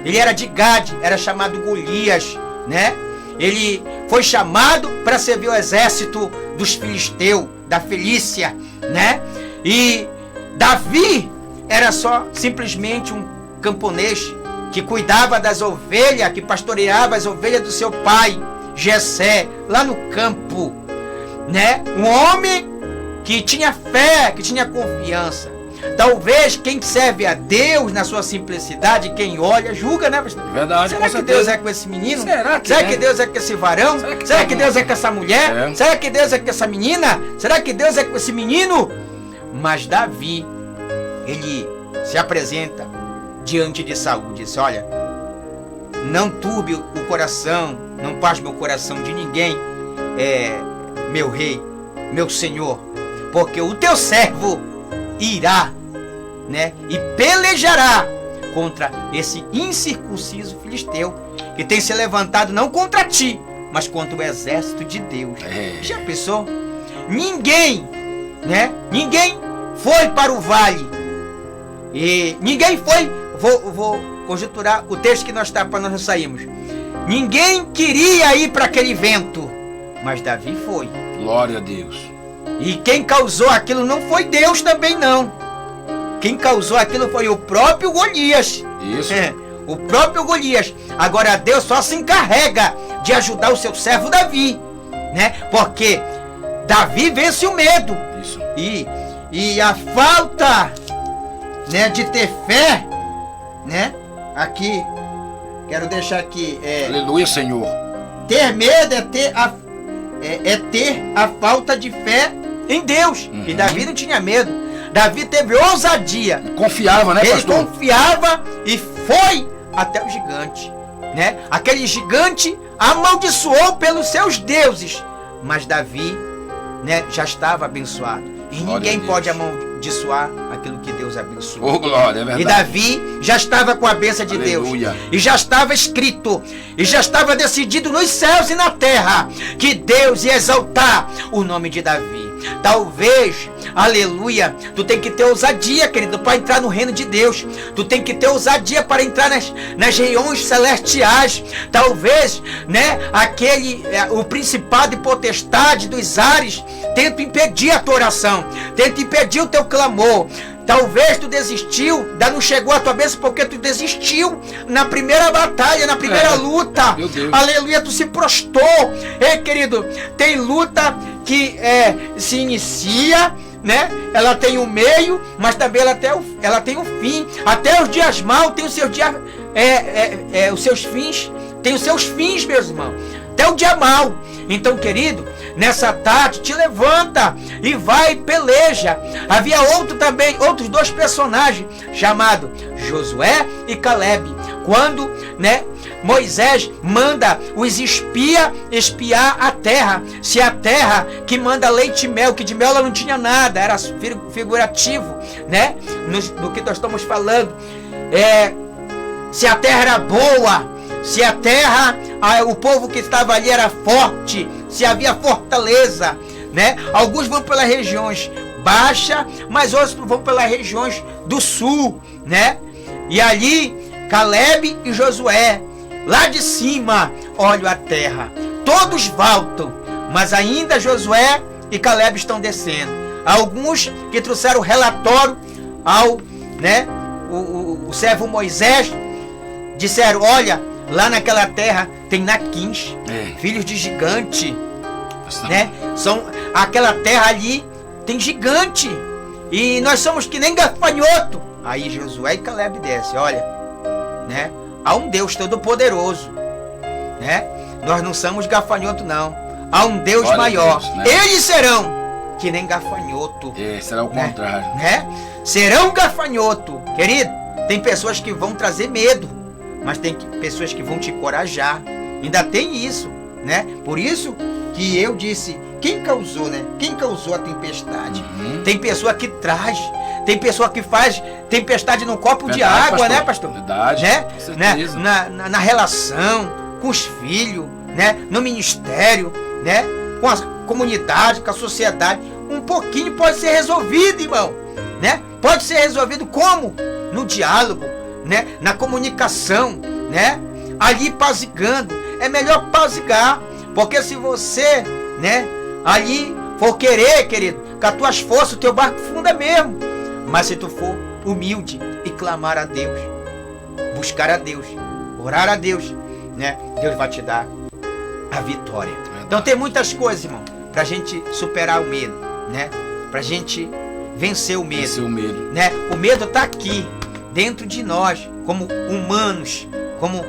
Ele era de Gade, era chamado Golias, né? Ele foi chamado para servir o exército dos filisteus, da Felícia, né? E Davi era só simplesmente um camponês que cuidava das ovelhas, que pastoreava as ovelhas do seu pai, Jessé, lá no campo, né? Um homem que tinha fé, que tinha confiança. Talvez quem serve a Deus na sua simplicidade, quem olha, julga, né, pastor? Verdade. Será que Deus é com esse menino? Será que Deus é com esse varão? Será que Deus é com essa mulher? Será que Deus é com essa menina? Será que Deus é com esse menino? Mas Davi, ele se apresenta diante de Saul, diz: olha, não turbe o coração, não pasme o coração de ninguém, meu rei, meu senhor, porque o teu servo irá, né, e pelejará contra esse incircunciso filisteu que tem se levantado não contra ti, mas contra o exército de Deus. Já pensou? Ninguém, né? Ninguém foi para o vale. E ninguém foi, vou conjecturar o texto que nós para nós não saímos. Ninguém queria ir para aquele vento, mas Davi foi. Glória a Deus. E quem causou aquilo não foi Deus também não. Quem causou aquilo foi o próprio Golias. Isso. O próprio Golias. Agora Deus só se encarrega de ajudar o seu servo Davi, né? Porque Davi vence o medo. Isso. E a falta, né, de ter fé, né? Aqui, quero deixar aqui. Aleluia, Senhor. Ter medo é ter a falta de fé em Deus. E Davi não tinha medo. Davi teve ousadia. Confiava, né, pastor? Ele confiava e foi até o gigante, né? Aquele gigante amaldiçoou pelos seus deuses. Mas Davi, né, já estava abençoado. E ninguém pode amaldiçoar aquilo que Deus abençoou. Oh, glória, é verdade. E Davi já estava com a bênção de Aleluia. Deus. E já estava escrito, e já estava decidido nos céus e na terra, que Deus ia exaltar o nome de Davi. Talvez, aleluia, tu tem que ter ousadia, querido, para entrar no reino de Deus. Tu tem que ter ousadia para entrar nas regiões celestiais. Talvez, né, o principado e potestade dos ares tenta impedir a tua oração, tenta impedir o teu clamor. Talvez tu desistiu, ainda não chegou a tua bênção porque tu desistiu na primeira batalha, na primeira luta. Meu Deus. Aleluia, tu se prostrou. Ei, querido, tem luta que se inicia, né? Ela tem um meio, mas também ela tem um fim. Até os dias maus tem os seus dias, os seus fins. Tem os seus fins, meus irmãos. Até o dia mau. Então, querido, nessa tarde te levanta e vai e peleja. Havia outros dois personagens, chamado Josué e Caleb. Quando, né, Moisés manda os espiar a terra. Se a terra que manda leite e mel, que de mel ela não tinha nada, era figurativo, né? No que nós estamos falando. Se a terra era boa, se a terra, o povo que estava ali era forte, se havia fortaleza, né? Alguns vão pelas regiões baixas, mas outros vão pelas regiões do sul, né? E ali, Caleb e Josué, lá de cima, olham a terra. Todos voltam, mas ainda Josué e Caleb estão descendo. Alguns que trouxeram o relatório ao, né, o servo Moisés, disseram, olha, lá naquela terra tem naquins, filhos de gigante, né? Aquela terra ali tem gigante e nós somos que nem gafanhoto. Aí Josué e Caleb descem, olha, né? Há um Deus todo-poderoso, né? Nós não somos gafanhoto não. Há um Deus maior. Deus, né? Eles serão que nem gafanhoto. Será o contrário, né? Serão gafanhoto, querido. Tem pessoas que vão trazer medo, mas tem pessoas que vão te encorajar. Ainda tem isso, né? Por isso que eu disse, quem causou, né? Quem causou a tempestade? Tem pessoa que traz, tem pessoa que faz tempestade num copo de água, pastor. Né, pastor? Verdade, né? Com certeza. Na relação com os filhos, né? No ministério, né? Com a comunidade, com a sociedade. Um pouquinho pode ser resolvido, irmão, né? Pode ser resolvido como? No diálogo, né? Na comunicação, né? Ali pazigando. É melhor pazigar, porque se você, né, ali for querer, querido, com as tuas forças, o teu barco funda mesmo. Mas se tu for humilde e clamar a Deus, buscar a Deus, orar a Deus, né, Deus vai te dar a vitória. Então tem muitas coisas, irmão, pra gente superar o medo, né? Pra gente vencer o medo. Vencer o medo. Né? O medo tá aqui, dentro de nós, como humanos, como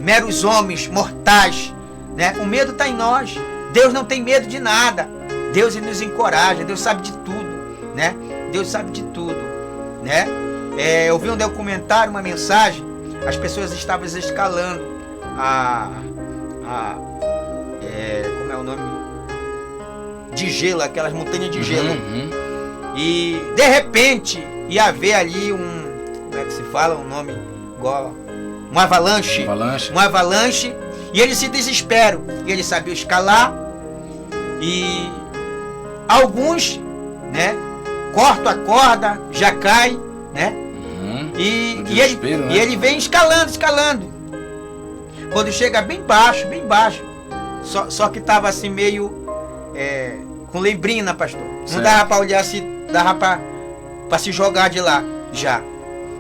meros homens mortais, né? O medo está em nós. Deus não tem medo de nada. Deus nos encoraja. Deus sabe de tudo, né? Deus sabe de tudo, né? Eu vi um documentário, uma mensagem. As pessoas estavam escalando como é o nome? De gelo, aquelas montanhas de gelo. E de repente ia haver ali como é que se fala? Um nome igual. Uma avalanche. E eles se desesperam. E eles sabiam escalar. E alguns, né, cortam a corda, já cai, né? E ele vem escalando. Quando chega bem baixo. Só que tava assim meio com lembrina, pastor. Certo. Não dava para olhar se dava para se jogar de lá, já,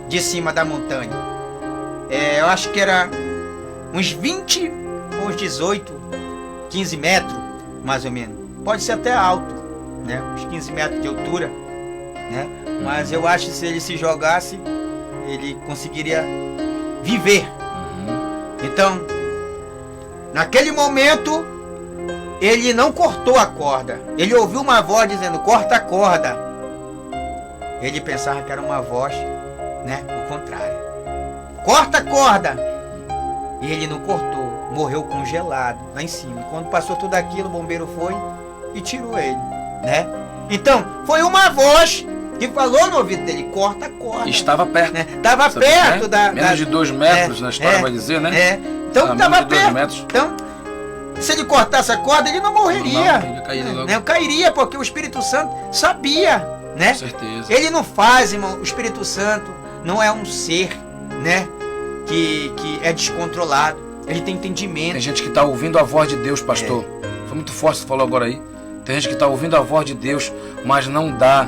de cima da montanha. Eu acho que era uns 20, uns 18, 15 metros, mais ou menos. Pode ser até alto, né? Uns 15 metros de altura, né? Mas eu acho que se ele se jogasse, ele conseguiria viver. Então, naquele momento, ele não cortou a corda. Ele ouviu uma voz dizendo, corta a corda. Ele pensava que era uma voz, né, o contrário. Corta a corda. E ele não cortou. Morreu congelado lá em cima. Quando passou tudo aquilo, o bombeiro foi e tirou ele, né? Então, foi uma voz que falou no ouvido dele, corta a corda. Estava perto. Né? Estava perto da... Menos de 2 metros, na história vai dizer, né? Então, estava perto. Metros. Então, se ele cortasse a corda, ele não morreria. Ele cairia logo. Não cairia, porque o Espírito Santo sabia, né? Com certeza. Ele não faz, irmão. O Espírito Santo não é um ser, né, que é descontrolado. Ele tem entendimento. Tem gente que está ouvindo a voz de Deus, pastor. Foi muito forte o que você falou agora aí. Tem gente que está ouvindo a voz de Deus, mas não dá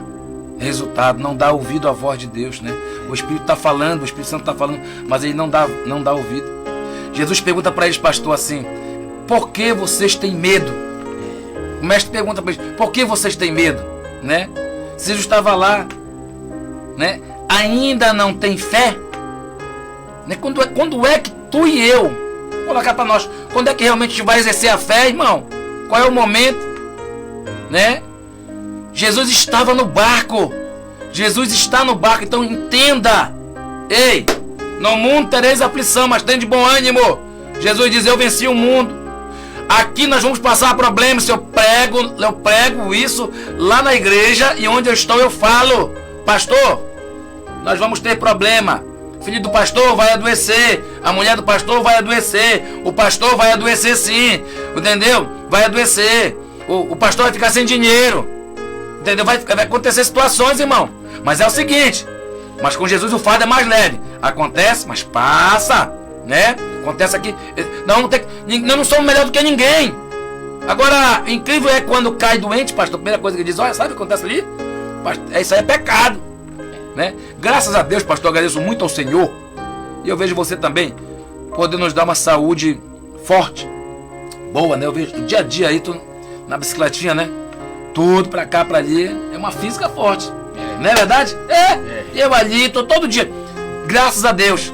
resultado, não dá ouvido à voz de Deus, né? O Espírito está falando, o Espírito Santo está falando, mas ele não dá ouvido. Jesus pergunta para eles, pastor, assim, por que vocês têm medo? O mestre pergunta para eles, por que vocês têm medo? Né? Se Jesus estava lá, né? Ainda não tem fé? Né? Quando é que tu e eu, colocar para nós, quando é que realmente a gente vai exercer a fé, irmão? Qual é o momento? Né? Jesus estava no barco. Jesus está no barco, então entenda. Ei, no mundo tereis aflição, mas tem de bom ânimo. Jesus diz, eu venci o mundo. Aqui nós vamos passar problemas. Se eu prego isso lá na igreja, e onde eu estou eu falo, pastor, nós vamos ter problema. O filho do pastor vai adoecer, a mulher do pastor vai adoecer, o pastor vai adoecer sim, entendeu? Vai adoecer, o pastor vai ficar sem dinheiro, entendeu? Vai acontecer situações, irmão. Mas é o seguinte, mas com Jesus o fardo é mais leve. Acontece, mas passa, né? Acontece aqui. Nós não somos melhor do que ninguém. Agora, incrível é quando cai doente, pastor. A primeira coisa que ele diz, olha, sabe o que acontece ali? Isso aí é pecado, né? Graças a Deus, pastor, agradeço muito ao Senhor. E eu vejo você também poder nos dar uma saúde forte, boa, né? Eu vejo dia a dia aí, tu na bicicletinha, né? Tudo pra cá, pra ali. É uma física forte, não é verdade? E eu ali, tô todo dia. Graças a Deus.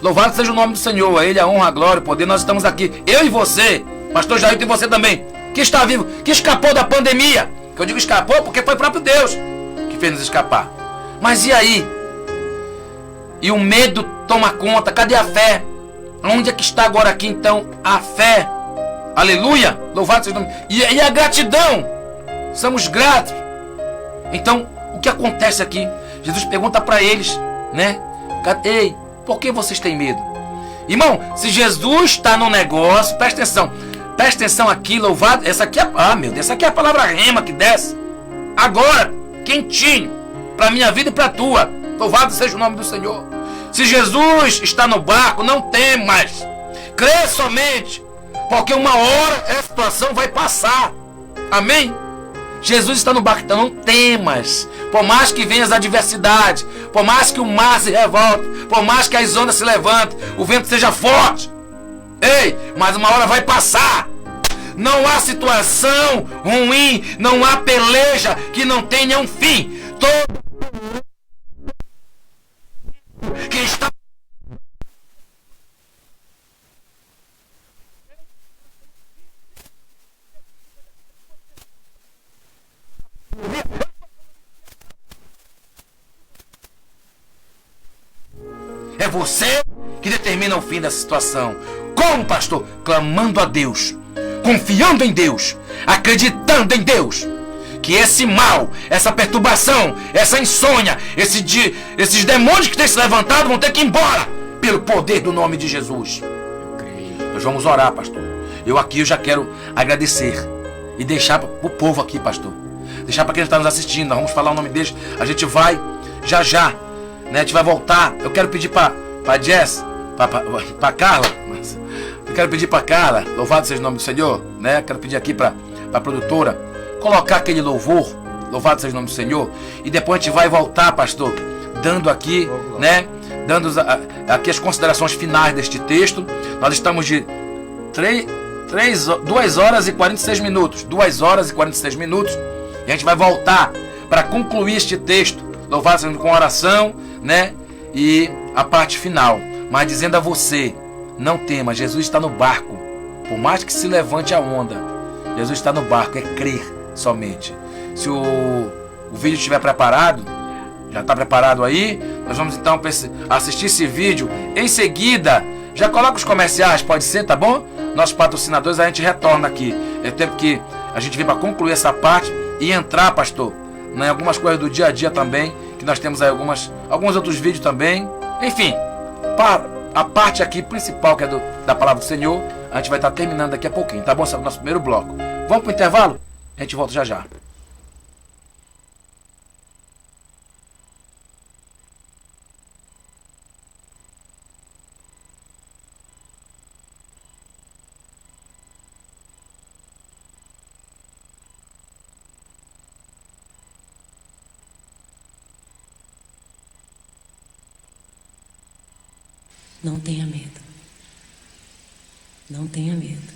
Louvado seja o nome do Senhor. A Ele a honra, a glória, o poder. Nós estamos aqui, eu e você, pastor Jair, e você também, que está vivo, que escapou da pandemia. Que eu digo escapou porque foi o próprio Deus que fez nos escapar. Mas e aí? E o medo toma conta. Cadê a fé? Onde é que está agora aqui então a fé? Aleluia! Louvado seja o nome. E a gratidão. Somos gratos. Então, o que acontece aqui? Jesus pergunta para eles, né? Ei, por que vocês têm medo? Irmão, se Jesus está no negócio, presta atenção aqui, louvado. Essa aqui é, meu Deus, essa aqui é a palavra rema que desce. Agora, quentinho, para minha vida e para a tua. Louvado seja o nome do Senhor. Se Jesus está no barco, não temas. Crê somente, porque uma hora essa situação vai passar. Amém? Jesus está no barco, então não temas. Por mais que venham as adversidades, por mais que o mar se revolte, por mais que as ondas se levantem, o vento seja forte. Ei, mas uma hora vai passar. Não há situação ruim, não há peleja que não tenha um fim. Todo que está é você que determina o fim dessa situação. Como, pastor? Clamando a Deus, confiando em Deus, acreditando em Deus, que esse mal, essa perturbação, essa insônia, esses demônios que têm se levantado vão ter que ir embora pelo poder do nome de Jesus. Nós vamos orar, pastor. Eu já quero agradecer e deixar para o povo aqui, pastor. Deixar para quem está nos assistindo. Nós vamos falar o nome deles. A gente vai já, né? A gente vai voltar. Eu quero pedir para Jess, para Carla. Eu quero pedir para Carla, louvado seja o nome do Senhor, né? Quero pedir aqui para a produtora colocar aquele louvor, louvado seja o nome do Senhor. E depois a gente vai voltar, pastor, dando aqui, né? Dando aqui as considerações finais deste texto. Nós estamos de 2 horas e 46 minutos. 2 horas e 46 minutos. E a gente vai voltar para concluir este texto. Louvado seja com oração, né? E a parte final. Mas dizendo a você, não tema, Jesus está no barco. Por mais que se levante a onda, Jesus está no barco, é crer somente. Se o vídeo estiver preparado, já está preparado aí, nós vamos então assistir esse vídeo. Em seguida, já coloca os comerciais, pode ser, tá bom? Nossos patrocinadores, a gente retorna aqui. É tempo que a gente vem para concluir essa parte e entrar, pastor, em algumas coisas do dia a dia também, que nós temos aí alguns outros vídeos também. Enfim, a parte aqui principal, que é da palavra do Senhor, a gente vai estar terminando daqui a pouquinho, tá bom? Esse é o nosso primeiro bloco. Vamos para o intervalo? A gente volta já. Não tenha medo. Não tenha medo.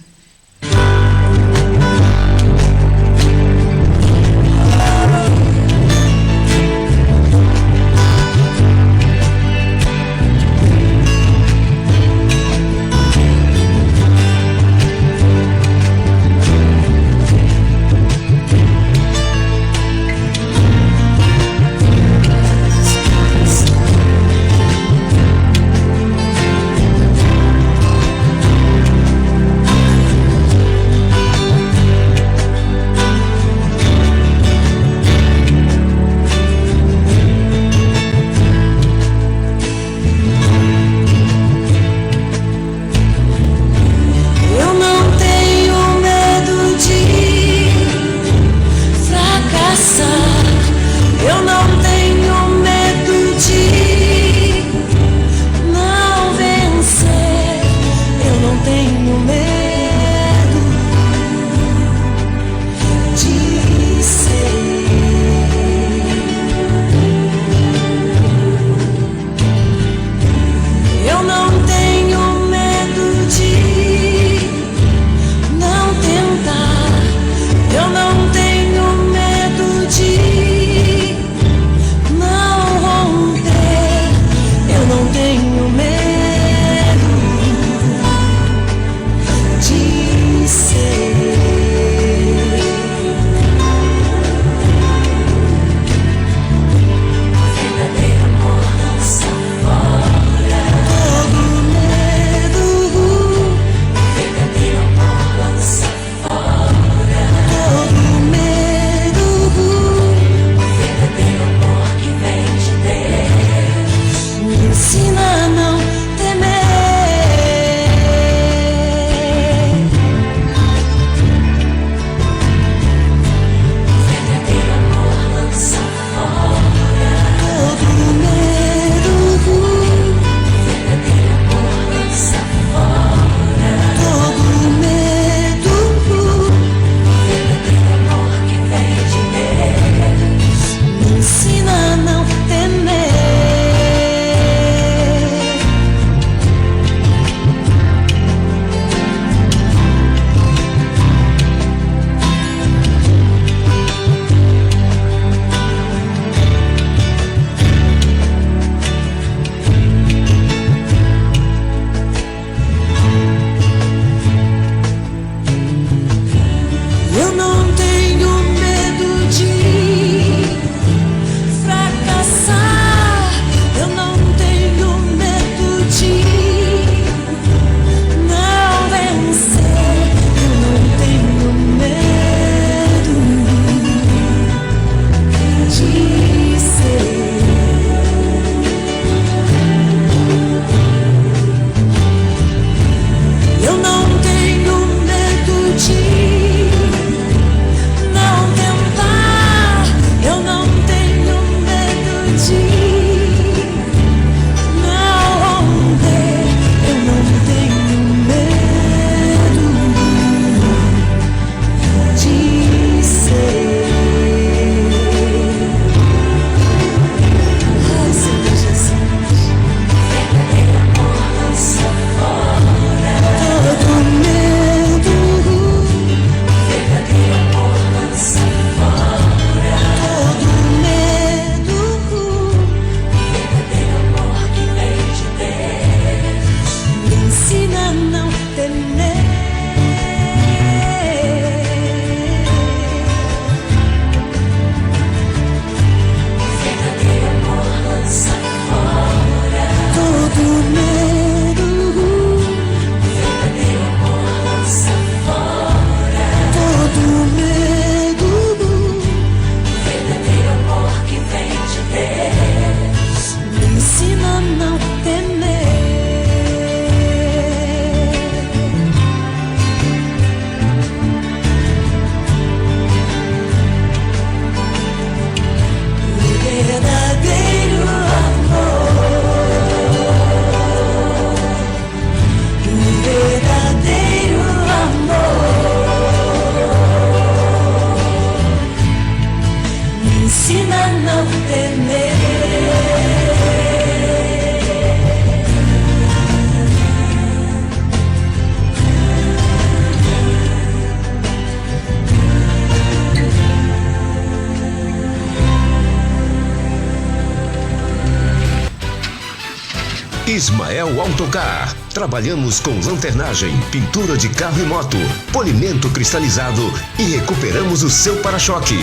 Ismael Autocar. Trabalhamos com lanternagem, pintura de carro e moto, polimento cristalizado e recuperamos o seu para-choque.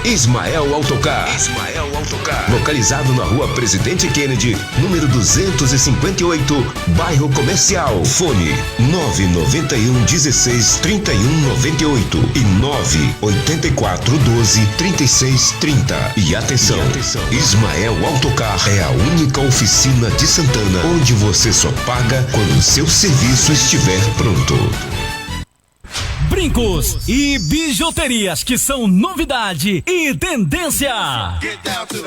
Ismael Autocar. Ismael Autocar. Localizado na Rua Presidente Kennedy, número 258, Bairro Comercial. Fone 991 16 31 98 e 984 12 36 30. E atenção, Ismael Autocar é a única oficina de Santana onde você só paga quando o seu serviço estiver pronto. Brincos e bijuterias que são novidade e tendência.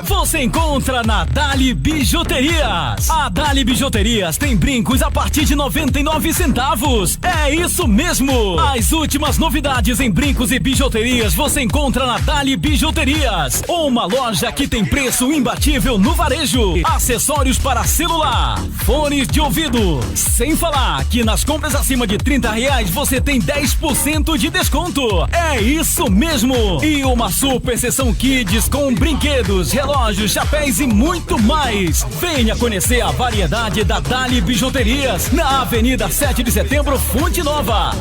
Você encontra na Dali Bijuterias. A Dali Bijuterias tem brincos a partir de 99 centavos. É isso mesmo. As últimas novidades em brincos e bijuterias você encontra na Dali Bijuterias. Uma loja que tem preço imbatível no varejo. Acessórios para celular, fones de ouvido. Sem falar que nas compras acima de R$30 você tem 10% de desconto. É isso mesmo. E uma super seção kids com brinquedos, relógios, chapéus e muito mais. Venha conhecer a variedade da Dali Bijuterias na Avenida 7 de Setembro, Fonte Nova.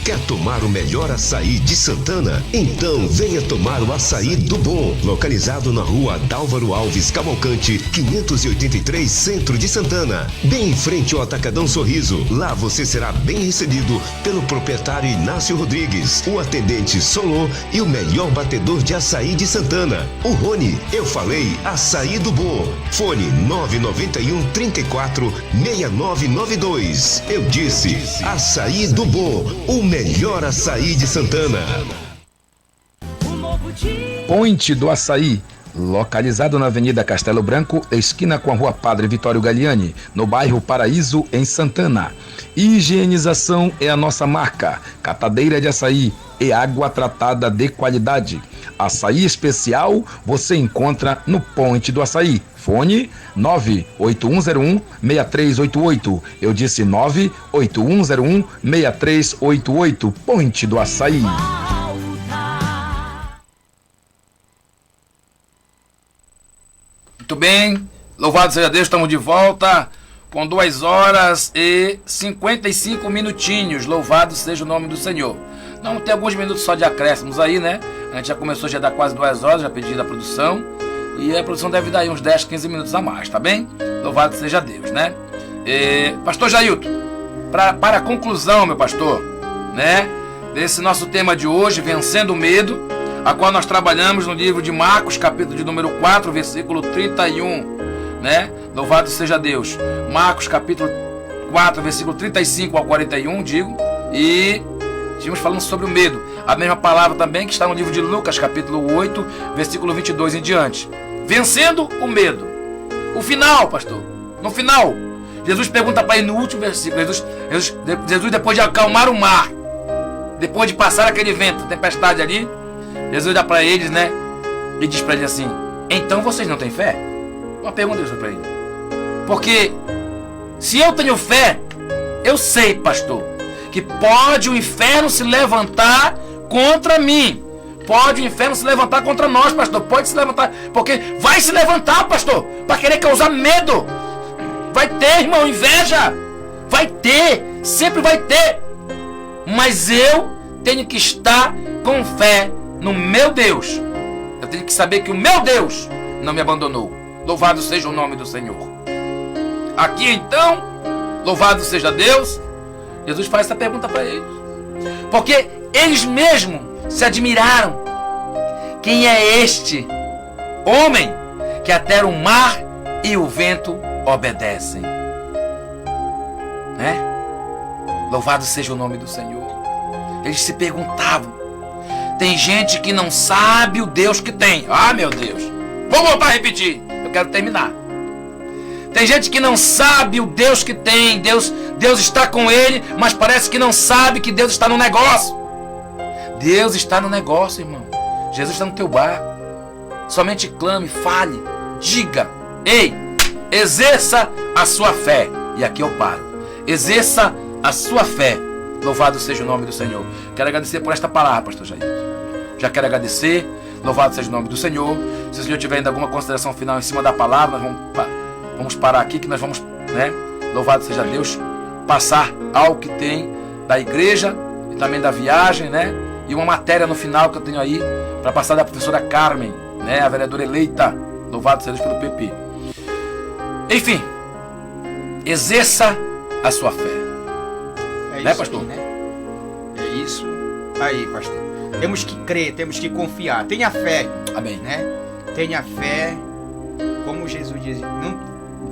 Quer tomar o melhor açaí de Santana? Então venha tomar o Açaí do Bom, localizado na Rua Adálvaro Alves Cavalcante, 583, Centro de Santana, bem em frente ao Atacadão Sorriso. Lá você será bem recebido pelo proprietário Inácio Rodrigues, o atendente Solô e o melhor batedor de açaí de Santana, o Rony. Eu falei Açaí do Bom. Fone 991 34 6992. Eu disse Açaí do Bom, o melhor açaí de Santana. Point do Açaí, localizado na Avenida Castelo Branco, esquina com a Rua Padre Vitório Galiani, no bairro Paraíso, em Santana. Higienização é a nossa marca. Catadeira de açaí e água tratada de qualidade. Açaí especial você encontra no Point do Açaí. Fone 98101-6388. Eu disse 98101-6388. Point do Açaí. Muito bem, louvado seja Deus, estamos de volta com 2 horas e 55 minutinhos. Louvado seja o nome do Senhor. Não, tem alguns minutos só de acréscimos aí, né? A gente já começou, já dá quase 2 horas, já pedi da produção. E a produção deve dar aí uns 10, 15 minutos a mais, tá bem? Louvado seja Deus, né? Pastor Jailton, para a conclusão, meu pastor, né? Desse nosso tema de hoje, Vencendo o Medo, a qual nós trabalhamos no livro de Marcos, capítulo de número 4, versículo 31, né? Louvado seja Deus. Marcos, capítulo 4, versículo 35 ao 41, digo. E estivemos falando sobre o medo. A mesma palavra também que está no livro de Lucas, capítulo 8, versículo 22 em diante. Vencendo o medo. O final, pastor. No final, Jesus pergunta para ele no último versículo. Jesus, depois de acalmar o mar, depois de passar aquele vento, tempestade ali, Jesus olha para eles, né? E diz para eles assim: então vocês não têm fé? Uma pergunta para ele. Porque se eu tenho fé, eu sei, pastor, que pode o inferno se levantar contra mim. Pode o inferno se levantar contra nós, pastor. Pode se levantar, porque vai se levantar, pastor, para querer causar medo. Vai ter, irmão, inveja. Vai ter, sempre vai ter. Mas eu tenho que estar com fé no meu Deus. Eu tenho que saber que o meu Deus não me abandonou. Louvado seja o nome do Senhor. Aqui então, louvado seja Deus, Jesus faz essa pergunta para eles. Porque eles mesmos se admiraram. Quem é este homem que até o mar e o vento obedecem? Né? Louvado seja o nome do Senhor. Eles se perguntavam. Tem gente que não sabe o Deus que tem. Ah, meu Deus. Vou voltar a repetir. Eu quero terminar. Tem gente que não sabe o Deus que tem. Deus está com ele, mas parece que não sabe que Deus está no negócio. Deus está no negócio, irmão. Jesus está no teu barco. Somente clame, fale, diga. Ei, exerça a sua fé. E aqui eu paro. Exerça a sua fé. Louvado seja o nome do Senhor. Quero agradecer por esta palavra, pastor Jair. Já quero agradecer. Louvado seja o nome do Senhor. Se o Senhor tiver ainda alguma consideração final em cima da palavra, nós vamos vamos parar aqui que nós vamos, né? Louvado seja Deus, passar algo que tem da igreja e também da viagem, né? E uma matéria no final que eu tenho aí para passar da professora Carmen, né? A vereadora eleita. Louvado seja Deus pelo PP. Enfim, exerça a sua fé. É né, isso pastor? aí, né? É isso aí, pastor. Temos que crer, temos que confiar. Tenha fé. Amém. Né? Tenha fé. Como Jesus diz, não,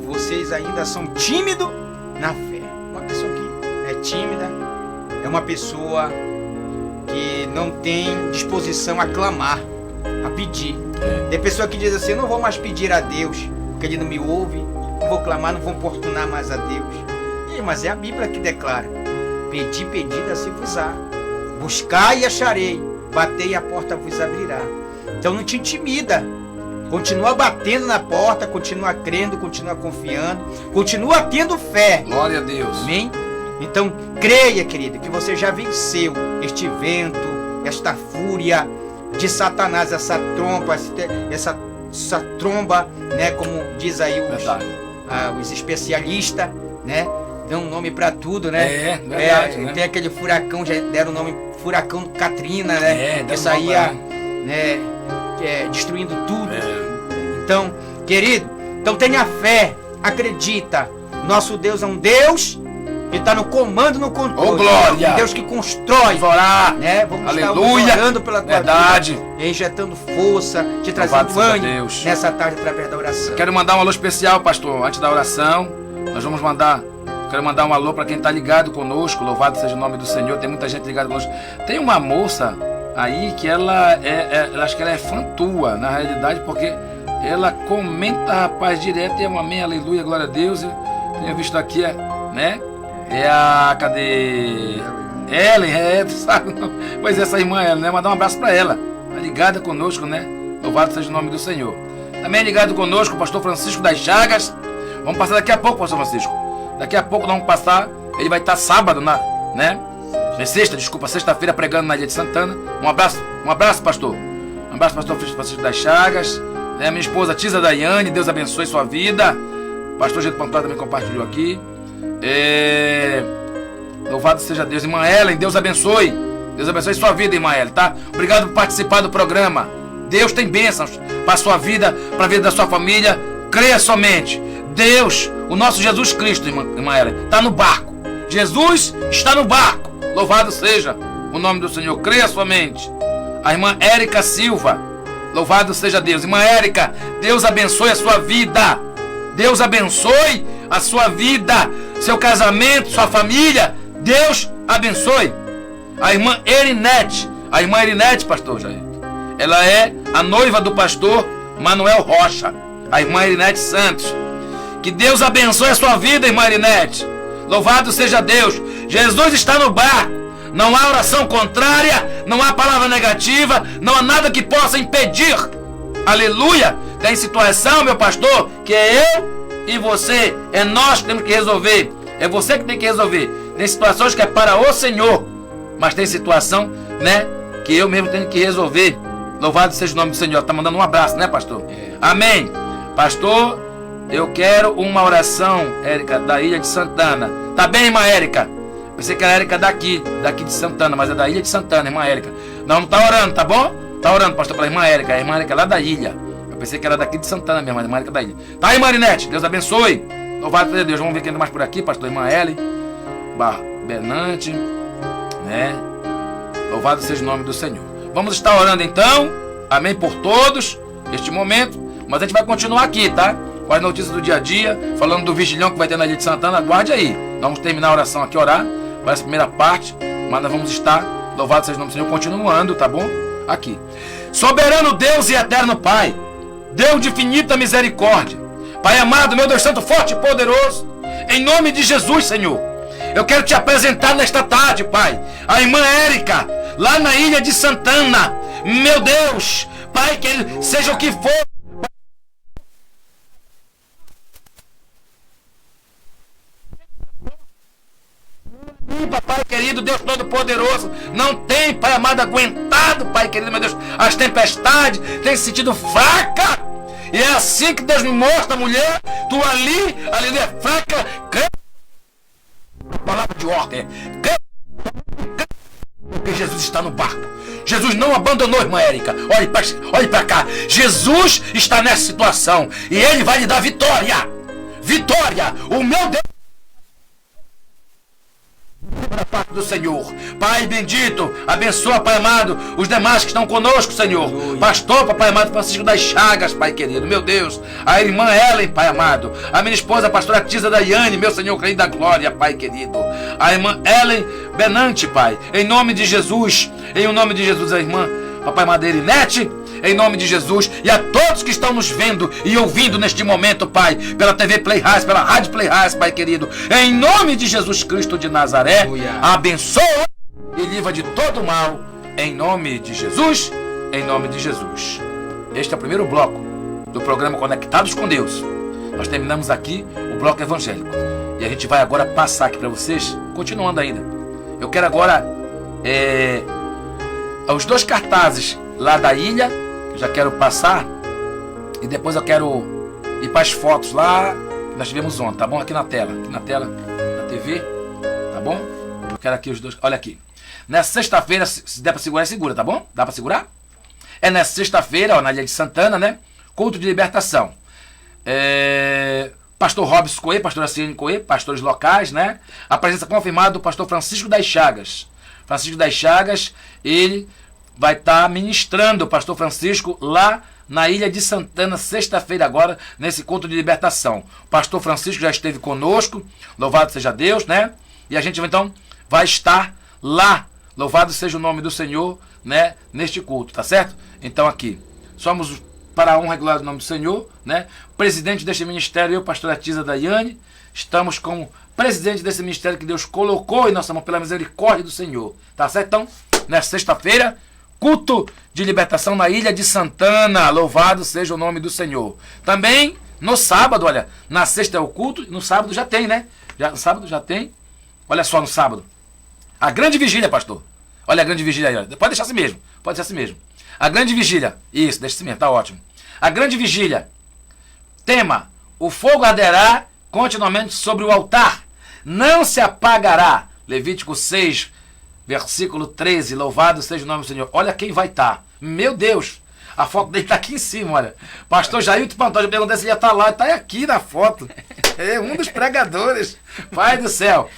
vocês ainda são tímidos na fé. Uma pessoa que é tímida é uma pessoa que não tem disposição a clamar, a pedir. Tem pessoa que diz assim, eu não vou mais pedir a Deus, porque Ele não me ouve, não vou clamar, não vou importunar mais a Deus. Mas é a Bíblia que declara, pedi, pedida se vos há, buscai e acharei, batei e a porta vos abrirá. Então não te intimida, continua batendo na porta, continua crendo, continua confiando, continua tendo fé. Glória a Deus. Amém? Então creia, querido, que você já venceu este vento, esta fúria de Satanás, essa tromba, né, como diz aí os especialistas, né, dão um nome para tudo, né? Verdade, né? Tem aquele furacão, já deram o nome furacão Katrina, né? Que saía, né, destruindo tudo. Então, querido, então tenha fé, acredita, nosso Deus é um Deus que está no comando, no controle. Oh, glória! Um Deus que constrói. Vamos orar. Né? Vamos Aleluia! estar orando pela tua verdade. vida, injetando força, te trazendo ânimo nessa tarde através da oração. Quero mandar um alô especial, pastor, antes da oração. Nós vamos quero mandar um alô para quem está ligado conosco. Louvado seja o nome do Senhor. Tem muita gente ligada conosco. Tem uma moça aí que ela acho que ela é fã tua, na realidade, porque ela comenta, rapaz, direto, e é um amém, aleluia, glória a Deus. Eu tenho visto aqui, né? Cadê? Ellen, sabe? Pois essa irmã Ellen, né? Mandar um abraço para ela. Tá ligada conosco, né? Louvado seja o nome do Senhor. Também ligado conosco o pastor Francisco das Chagas. Vamos passar daqui a pouco, pastor Francisco. Daqui a pouco nós vamos passar. Ele vai estar sábado, né? Sexta-feira pregando na Ilha de Santana. Um abraço, pastor. Um abraço, pastor Francisco das Chagas. Minha esposa Tisa Daiane, Deus abençoe sua vida. O pastor Jailton Pantoja também compartilhou aqui. Louvado seja Deus. Irmã Ellen, Deus abençoe. Deus abençoe sua vida, irmã Ellen, tá? Obrigado por participar do programa. Deus tem bênçãos para a sua vida, para a vida da sua família. Creia somente. Deus, o nosso Jesus Cristo, irmã Ellen, está no barco. Jesus está no barco. Louvado seja o nome do Senhor. Creia somente. A irmã Érica Silva, louvado seja Deus. Irmã Érica, Deus abençoe a sua vida. Deus abençoe a sua vida, seu casamento, sua família. Deus abençoe. A irmã Erinete, pastor Jair, ela é a noiva do pastor Manuel Rocha. A irmã Erinete Santos. Que Deus abençoe a sua vida, irmã Erinete. Louvado seja Deus. Jesus está no barco. Não há oração contrária, não há palavra negativa, não há nada que possa impedir. Aleluia. Tem situação, meu pastor, que é eu e você, é nós que temos que resolver. É você que tem que resolver. Tem situações que é para o Senhor, mas tem situação, né, que eu mesmo tenho que resolver. Louvado seja o nome do Senhor. Tá mandando um abraço, né, pastor? Amém. Pastor, eu quero uma oração, Érica, da Ilha de Santana. Tá bem, irmã Érica? Pensei que era a Érica daqui de Santana, mas é da Ilha de Santana, irmã Érica. Não tá orando, tá bom? Tá orando, pastor, pela irmã Érica. A irmã Érica é lá da ilha. Eu pensei que era daqui de Santana mesmo, mas a irmã Érica é da ilha. Tá aí, Marinete, Deus abençoe. Louvado seja Deus. Vamos ver quem anda mais por aqui, pastor. Irmã Ellen Bernante, né? Louvado seja o nome do Senhor. Vamos estar orando então, amém, por todos, neste momento. Mas a gente vai continuar aqui, tá? Com as notícias do dia a dia, falando do vigilhão que vai ter na Ilha de Santana. Aguarde aí. Nós vamos terminar a oração aqui, orar para essa primeira parte, mas nós vamos estar, louvado seja o nome do Senhor, continuando, tá bom? Aqui. Soberano Deus e eterno Pai, Deus de infinita misericórdia, Pai amado, meu Deus santo, forte e poderoso, em nome de Jesus, Senhor, eu quero te apresentar nesta tarde, Pai, a irmã Érica, lá na Ilha de Santana. Meu Deus, Pai, que ele seja o que for, Pai querido, Deus Todo-Poderoso, não tem, Pai amado, aguentado, Pai querido, meu Deus, as tempestades, tem se sentido fraca. E é assim que Deus me mostra, mulher, tu ali é fraca, palavra de ordem, porque Jesus está no barco. Jesus não abandonou, irmã Érica. Olhe para cá. Jesus está nessa situação e Ele vai lhe dar vitória. Vitória. O meu Deus da parte do Senhor. Pai bendito, abençoa, Pai amado, os demais que estão conosco, Senhor. Pastor, Pai amado, Francisco das Chagas, Pai querido, meu Deus. A irmã Ellen, Pai amado. A minha esposa, a pastora Tisa Daiane, meu Senhor, Rei da Glória, Pai querido. A irmã Ellen Benante, Pai. Em nome de Jesus. Em nome de Jesus, a irmã, Papai Madeira Inete. Em nome de Jesus, e a todos que estão nos vendo e ouvindo neste momento, Pai, pela TV Playhouse, pela Rádio Playhouse, Pai querido, em nome de Jesus Cristo de Nazaré, abençoa e livra de todo mal, em nome de Jesus, em nome de Jesus. Este é o primeiro bloco do programa Conectados com Deus. Nós terminamos aqui o bloco evangélico e a gente vai agora passar aqui para vocês, continuando ainda. Eu quero agora os 2 cartazes lá da ilha. Já quero passar e depois eu quero ir para as fotos lá que nós tivemos ontem, tá bom? Aqui na tela da TV, tá bom? Eu quero aqui os 2, olha aqui. Nessa sexta-feira, se der para segurar, segura, tá bom? Dá para segurar? É nessa sexta-feira, ó, na Ilha de Santana, né? Culto de libertação. Pastor Robson Coelho, pastor Aciane Coelho, pastores locais, né? A presença confirmada do pastor Francisco das Chagas. Francisco das Chagas, ele vai estar ministrando o pastor Francisco lá na Ilha de Santana, sexta-feira agora, nesse culto de libertação. O pastor Francisco já esteve conosco, louvado seja Deus, né? E a gente então vai estar lá, louvado seja o nome do Senhor, né? Neste culto, tá certo? Então aqui, somos para a honra e glória do nome do Senhor, né? Presidente deste ministério, eu, pastora Tisa Daiane, estamos como presidente desse ministério que Deus colocou em nossa mão pela misericórdia do Senhor, tá certo? Então, nessa sexta-feira, culto de libertação na Ilha de Santana, louvado seja o nome do Senhor. Também no sábado, olha, na sexta é o culto, no sábado já tem, né? No sábado já tem, olha só, no sábado, a grande vigília, pastor. Olha a grande vigília aí, olha. Pode deixar assim mesmo, A grande vigília, isso, deixa assim mesmo, tá ótimo. A grande vigília, tema, o fogo arderá continuamente sobre o altar, não se apagará. Levítico 6, versículo 13, louvado seja o nome do Senhor. Olha quem vai estar. Meu Deus, a foto dele está aqui em cima, olha. Pastor Jailton Pantoja, eu perguntei se ele ia estar lá, está aqui na foto. É um dos pregadores. Pai do céu.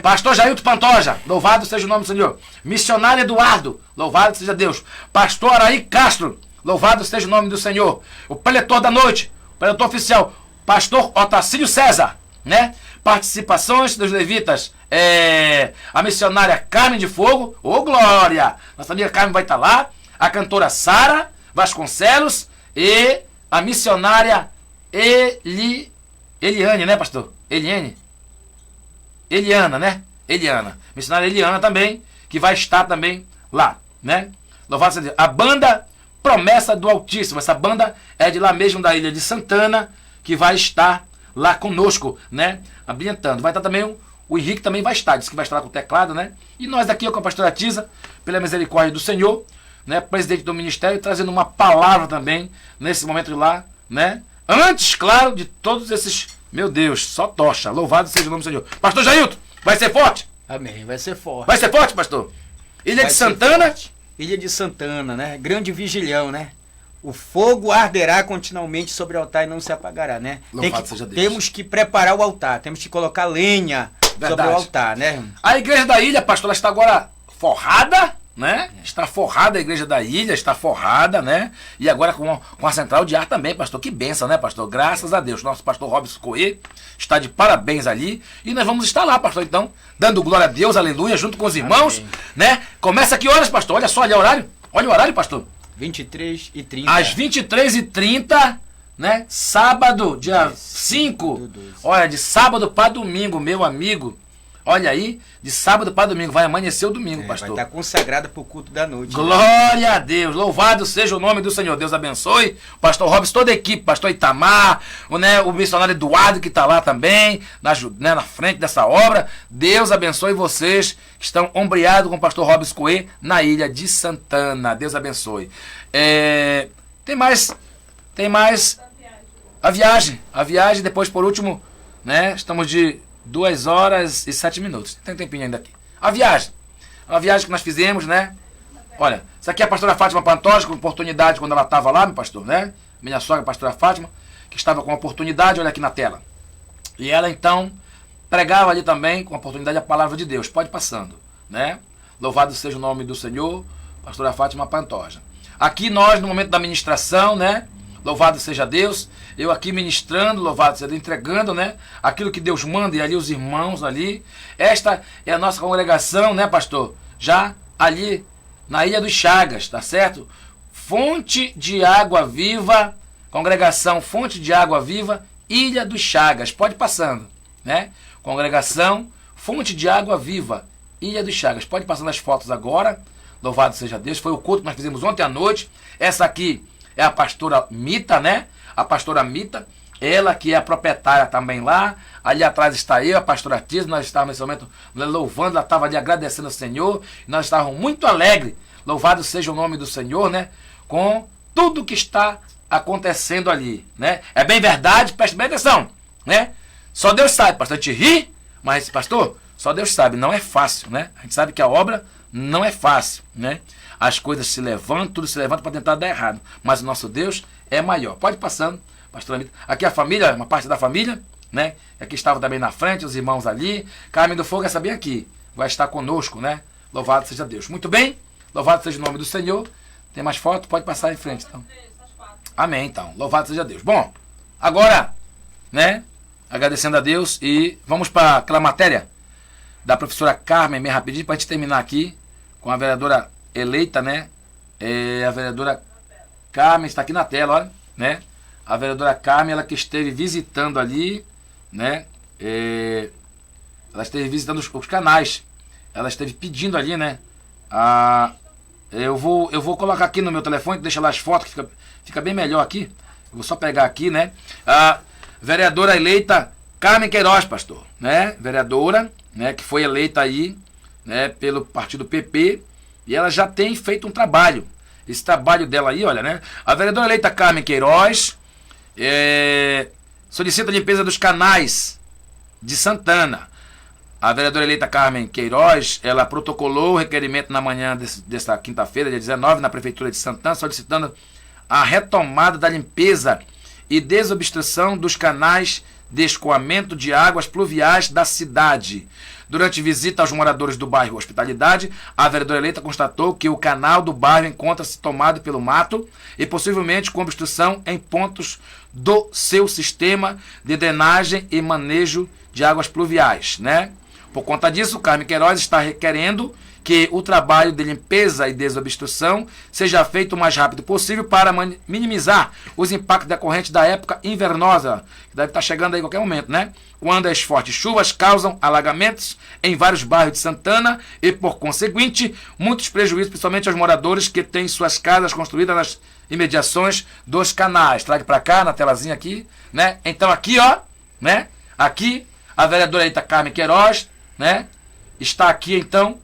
Pastor Jailton Pantoja, louvado seja o nome do Senhor. Missionário Eduardo, louvado seja Deus. Pastor Araí Castro, louvado seja o nome do Senhor. O preletor da noite, o preletor oficial, pastor Otacílio César, né? Participações dos levitas, a missionária Carmen de Fogo, ô glória! Nossa amiga Carmen vai estar lá, a cantora Sara Vasconcelos e a missionária Eliane, né, pastor? Eliana, né? Missionária Eliana também, que vai estar também lá, né? Louvado seja Deus. A banda Promessa do Altíssimo, essa banda é de lá mesmo da Ilha de Santana, que vai estar lá conosco, né? Ambientando. Vai estar também o Henrique também vai estar, disse que vai estar lá com o teclado, né? E nós aqui com a pastora Tisa, pela misericórdia do Senhor, né? Presidente do ministério, trazendo uma palavra também nesse momento lá, né? Antes, claro, de todos esses, meu Deus, só tocha. Louvado seja o nome do Senhor. Pastor Jailton, vai ser forte? Amém, vai ser forte. Vai ser forte, pastor? Ilha de Santana? Ilha de Santana, né? Grande vigilhão, né? O fogo arderá continuamente sobre o altar e não se apagará, né? Temos que preparar o altar, temos que colocar lenha sobre o altar, né? A igreja da ilha, pastor, ela está agora forrada, né? Está forrada a igreja da ilha, está forrada, né? E agora com a central de ar também, pastor. Que bênção, né, pastor? Graças a Deus. Nosso pastor Robson Coelho está de parabéns ali. E nós vamos estar lá, pastor, então, dando glória a Deus, aleluia, junto com os irmãos, amém, né? Começa que horas, pastor? Olha só, olha o horário. Olha o horário, pastor. 23h30. Às 23h30, né? Sábado, dia 5. Olha, de sábado para domingo, meu amigo. Olha aí, de sábado para domingo. Vai amanhecer o domingo, pastor. Vai estar consagrada para o culto da noite. Glória, né, a Deus. Louvado seja o nome do Senhor. Deus abençoe. Pastor Robson, toda a equipe. Pastor Itamar, o missionário Eduardo, que está lá também, na frente dessa obra. Deus abençoe vocês que estão ombreados com o pastor Robson Coelho na Ilha de Santana. Deus abençoe. Tem mais A viagem, depois por último, né? Estamos de 2 horas e 7 minutos. Tem um tempinho ainda aqui. A viagem que nós fizemos, né? Olha, isso aqui é a pastora Fátima Pantoja, com oportunidade quando ela estava lá, meu pastor, né? Minha sogra, a pastora Fátima, que estava com oportunidade, olha aqui na tela. E ela então pregava ali também, com oportunidade, a palavra de Deus. Pode ir passando, né? Louvado seja o nome do Senhor, pastora Fátima Pantoja. Aqui nós, no momento da ministração, né? Louvado seja Deus. Eu aqui ministrando, louvado seja Deus, entregando, né? Aquilo que Deus manda, e ali os irmãos ali. Esta é a nossa congregação, né, pastor? Já ali na Ilha dos Chagas, tá certo? Fonte de Água Viva, congregação Fonte de Água Viva, Ilha dos Chagas. Pode ir passando, né? Congregação Fonte de Água Viva, Ilha dos Chagas. Pode ir passando as fotos agora. Louvado seja Deus. Foi o culto que nós fizemos ontem à noite. Essa aqui é a pastora Mita, né? A pastora Mita, ela que é a proprietária também lá. Ali atrás está eu, a pastora Tis. Nós estávamos nesse momento louvando, ela estava ali agradecendo ao Senhor. Nós estávamos muito alegres. Louvado seja o nome do Senhor, né? Com tudo que está acontecendo ali, né? É bem verdade, preste bem atenção, né? Só Deus sabe, pastor, a gente ri, mas pastor, só Deus sabe, não é fácil, né? A gente sabe que a obra não é fácil, né? As coisas se levantam, tudo se levanta para tentar dar errado, mas o nosso Deus é maior. Pode ir passando, pastor Amita. Aqui a família, uma parte da família, né? Aqui estava também na frente, os irmãos ali. Carmen do Fogo, essa bem aqui, vai estar conosco, né? Louvado seja Deus. Muito bem, louvado seja o nome do Senhor. Tem mais foto? Pode passar em frente, então. Amém, então. Louvado seja Deus. Bom, agora, né? Agradecendo a Deus e vamos para aquela matéria da professora Carmen, bem rapidinho, para a gente terminar aqui com a vereadora eleita, né? A vereadora Carmen está aqui na tela, olha, né? A vereadora Carmen, ela que esteve visitando ali, né? Ela esteve visitando os canais. Ela esteve pedindo ali, né? Eu vou colocar aqui no meu telefone, deixa lá as fotos, que fica bem melhor aqui. Eu vou só pegar aqui, né? A vereadora eleita Carmen Queiroz, pastor, né? Vereadora, né? Que foi eleita aí, né? Pelo partido PP. E ela já tem feito um trabalho. Esse trabalho dela aí, olha, né? A vereadora eleita Carmen Queiroz solicita a limpeza dos canais de Santana. A vereadora eleita Carmen Queiroz, ela protocolou o requerimento na manhã desta quinta-feira, dia 19, na Prefeitura de Santana, solicitando a retomada da limpeza e desobstrução dos canais de escoamento de águas pluviais da cidade. Durante visita aos moradores do bairro Hospitalidade, a vereadora eleita constatou que o canal do bairro encontra-se tomado pelo mato e possivelmente com obstrução em pontos do seu sistema de drenagem e manejo de águas pluviais, né? Por conta disso, Carmen Queiroz está requerendo que o trabalho de limpeza e desobstrução seja feito o mais rápido possível para minimizar os impactos decorrentes da época invernosa, que deve estar chegando aí em qualquer momento, né? Quando as fortes chuvas causam alagamentos em vários bairros de Santana e, por conseguinte, muitos prejuízos, principalmente aos moradores que têm suas casas construídas nas imediações dos canais. Traga para cá, na telazinha aqui, né? Então aqui, ó, né? Aqui, a vereadora Eita Carmen Queiroz, né? Está aqui, então,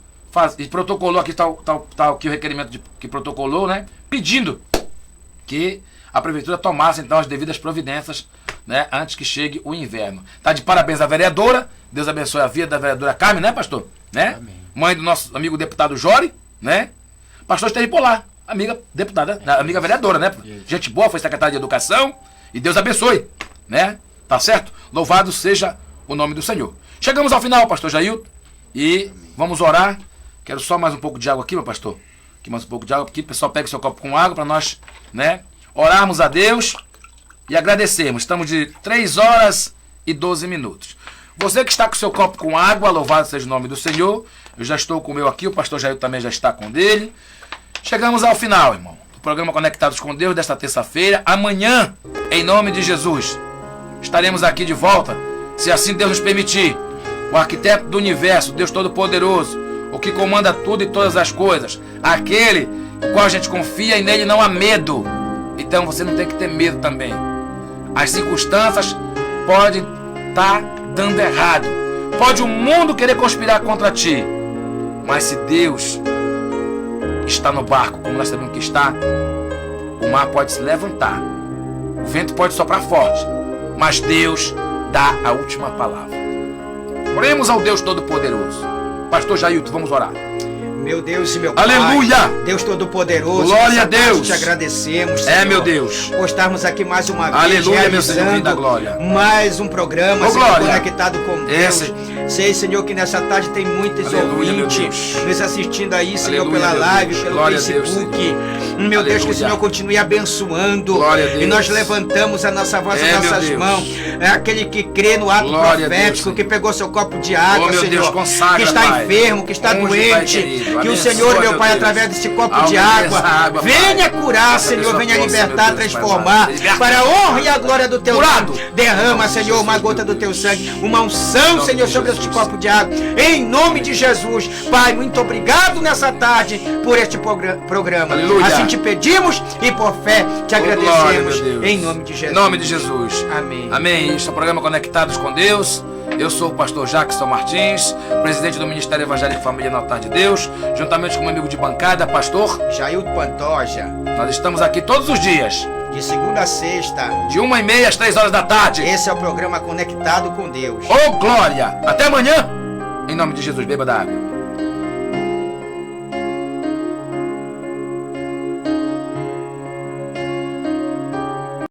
e protocolou, aqui está aqui o requerimento que protocolou, né? Pedindo que a prefeitura tomasse, então, as devidas providências, né? Antes que chegue o inverno. Tá de parabéns à vereadora. Deus abençoe a vida da vereadora Carmen, né, pastor? Né? Amém. Mãe do nosso amigo deputado Jori, né? Pastor esteve por lá, amiga deputada, amiga vereadora, né? Gente boa, foi secretária de Educação. E Deus abençoe, né? Tá certo? Louvado seja o nome do Senhor. Chegamos ao final, pastor Jailton, e vamos orar. Quero só mais um pouco de água aqui, meu pastor. Aqui mais um pouco de água, porque o pessoal pega o seu copo com água para nós, né? Orarmos a Deus e agradecermos. Estamos de 3 horas e 12 minutos. Você que está com o seu copo com água, louvado seja o nome do Senhor. Eu já estou com o meu aqui, o pastor Jailton também já está com o dele. Chegamos ao final, irmão, do programa Conectados com Deus desta terça-feira. Amanhã, em nome de Jesus, estaremos aqui de volta, se assim Deus nos permitir. O arquiteto do universo, Deus Todo-Poderoso, o que comanda tudo e todas as coisas, aquele no qual a gente confia e nele não há medo. Então você não tem que ter medo também. As circunstâncias podem estar dando errado, pode o mundo querer conspirar contra ti, mas se Deus está no barco, como nós sabemos que está, o mar pode se levantar, O vento pode soprar forte, mas Deus dá a última palavra. Oremos ao Deus Todo-Poderoso. Pastor Jailton, vamos orar. Meu Deus e meu Pai, aleluia! Deus Todo-Poderoso, glória a Deus, te agradecemos, Senhor, meu Deus, por estarmos aqui mais uma vez, aleluia, meu Senhor, da glória, mais um programa, Senhor, conectado com Deus. Sei, Senhor, que nessa tarde tem muitos ouvintes nos assistindo aí, Senhor, aleluia, pela live, pelo glória Facebook. Meu Deus, que o Senhor continue abençoando. E nós levantamos a nossa voz em nossas mãos. É aquele que crê no ato profético, que pegou seu copo de água, Senhor, Deus, consagra, que está enfermo, que está doente. Que o Senhor, meu Pai, através desse copo de água, venha curar, Senhor, venha libertar, transformar, para a honra e a glória do teu nome. Derrama, Senhor, uma gota do teu sangue, uma unção, Senhor, sobre este copo de água, em nome de Jesus. Pai, muito obrigado nessa tarde por este programa. Assim te pedimos e por fé te agradecemos, em nome de Jesus. Em nome de Jesus. Amém. Amém. Este é o programa Conectados com Deus. Eu sou o pastor Jackson Martins, presidente do Ministério Evangélico Família no Altar de Deus, juntamente com meu amigo de bancada, pastor Jailton Pantoja. Nós estamos aqui todos os dias, de segunda a sexta, de 1h30 às 3 horas da tarde. Esse é o programa Conectado com Deus. Oh, glória! Até amanhã! Em nome de Jesus, beba da água.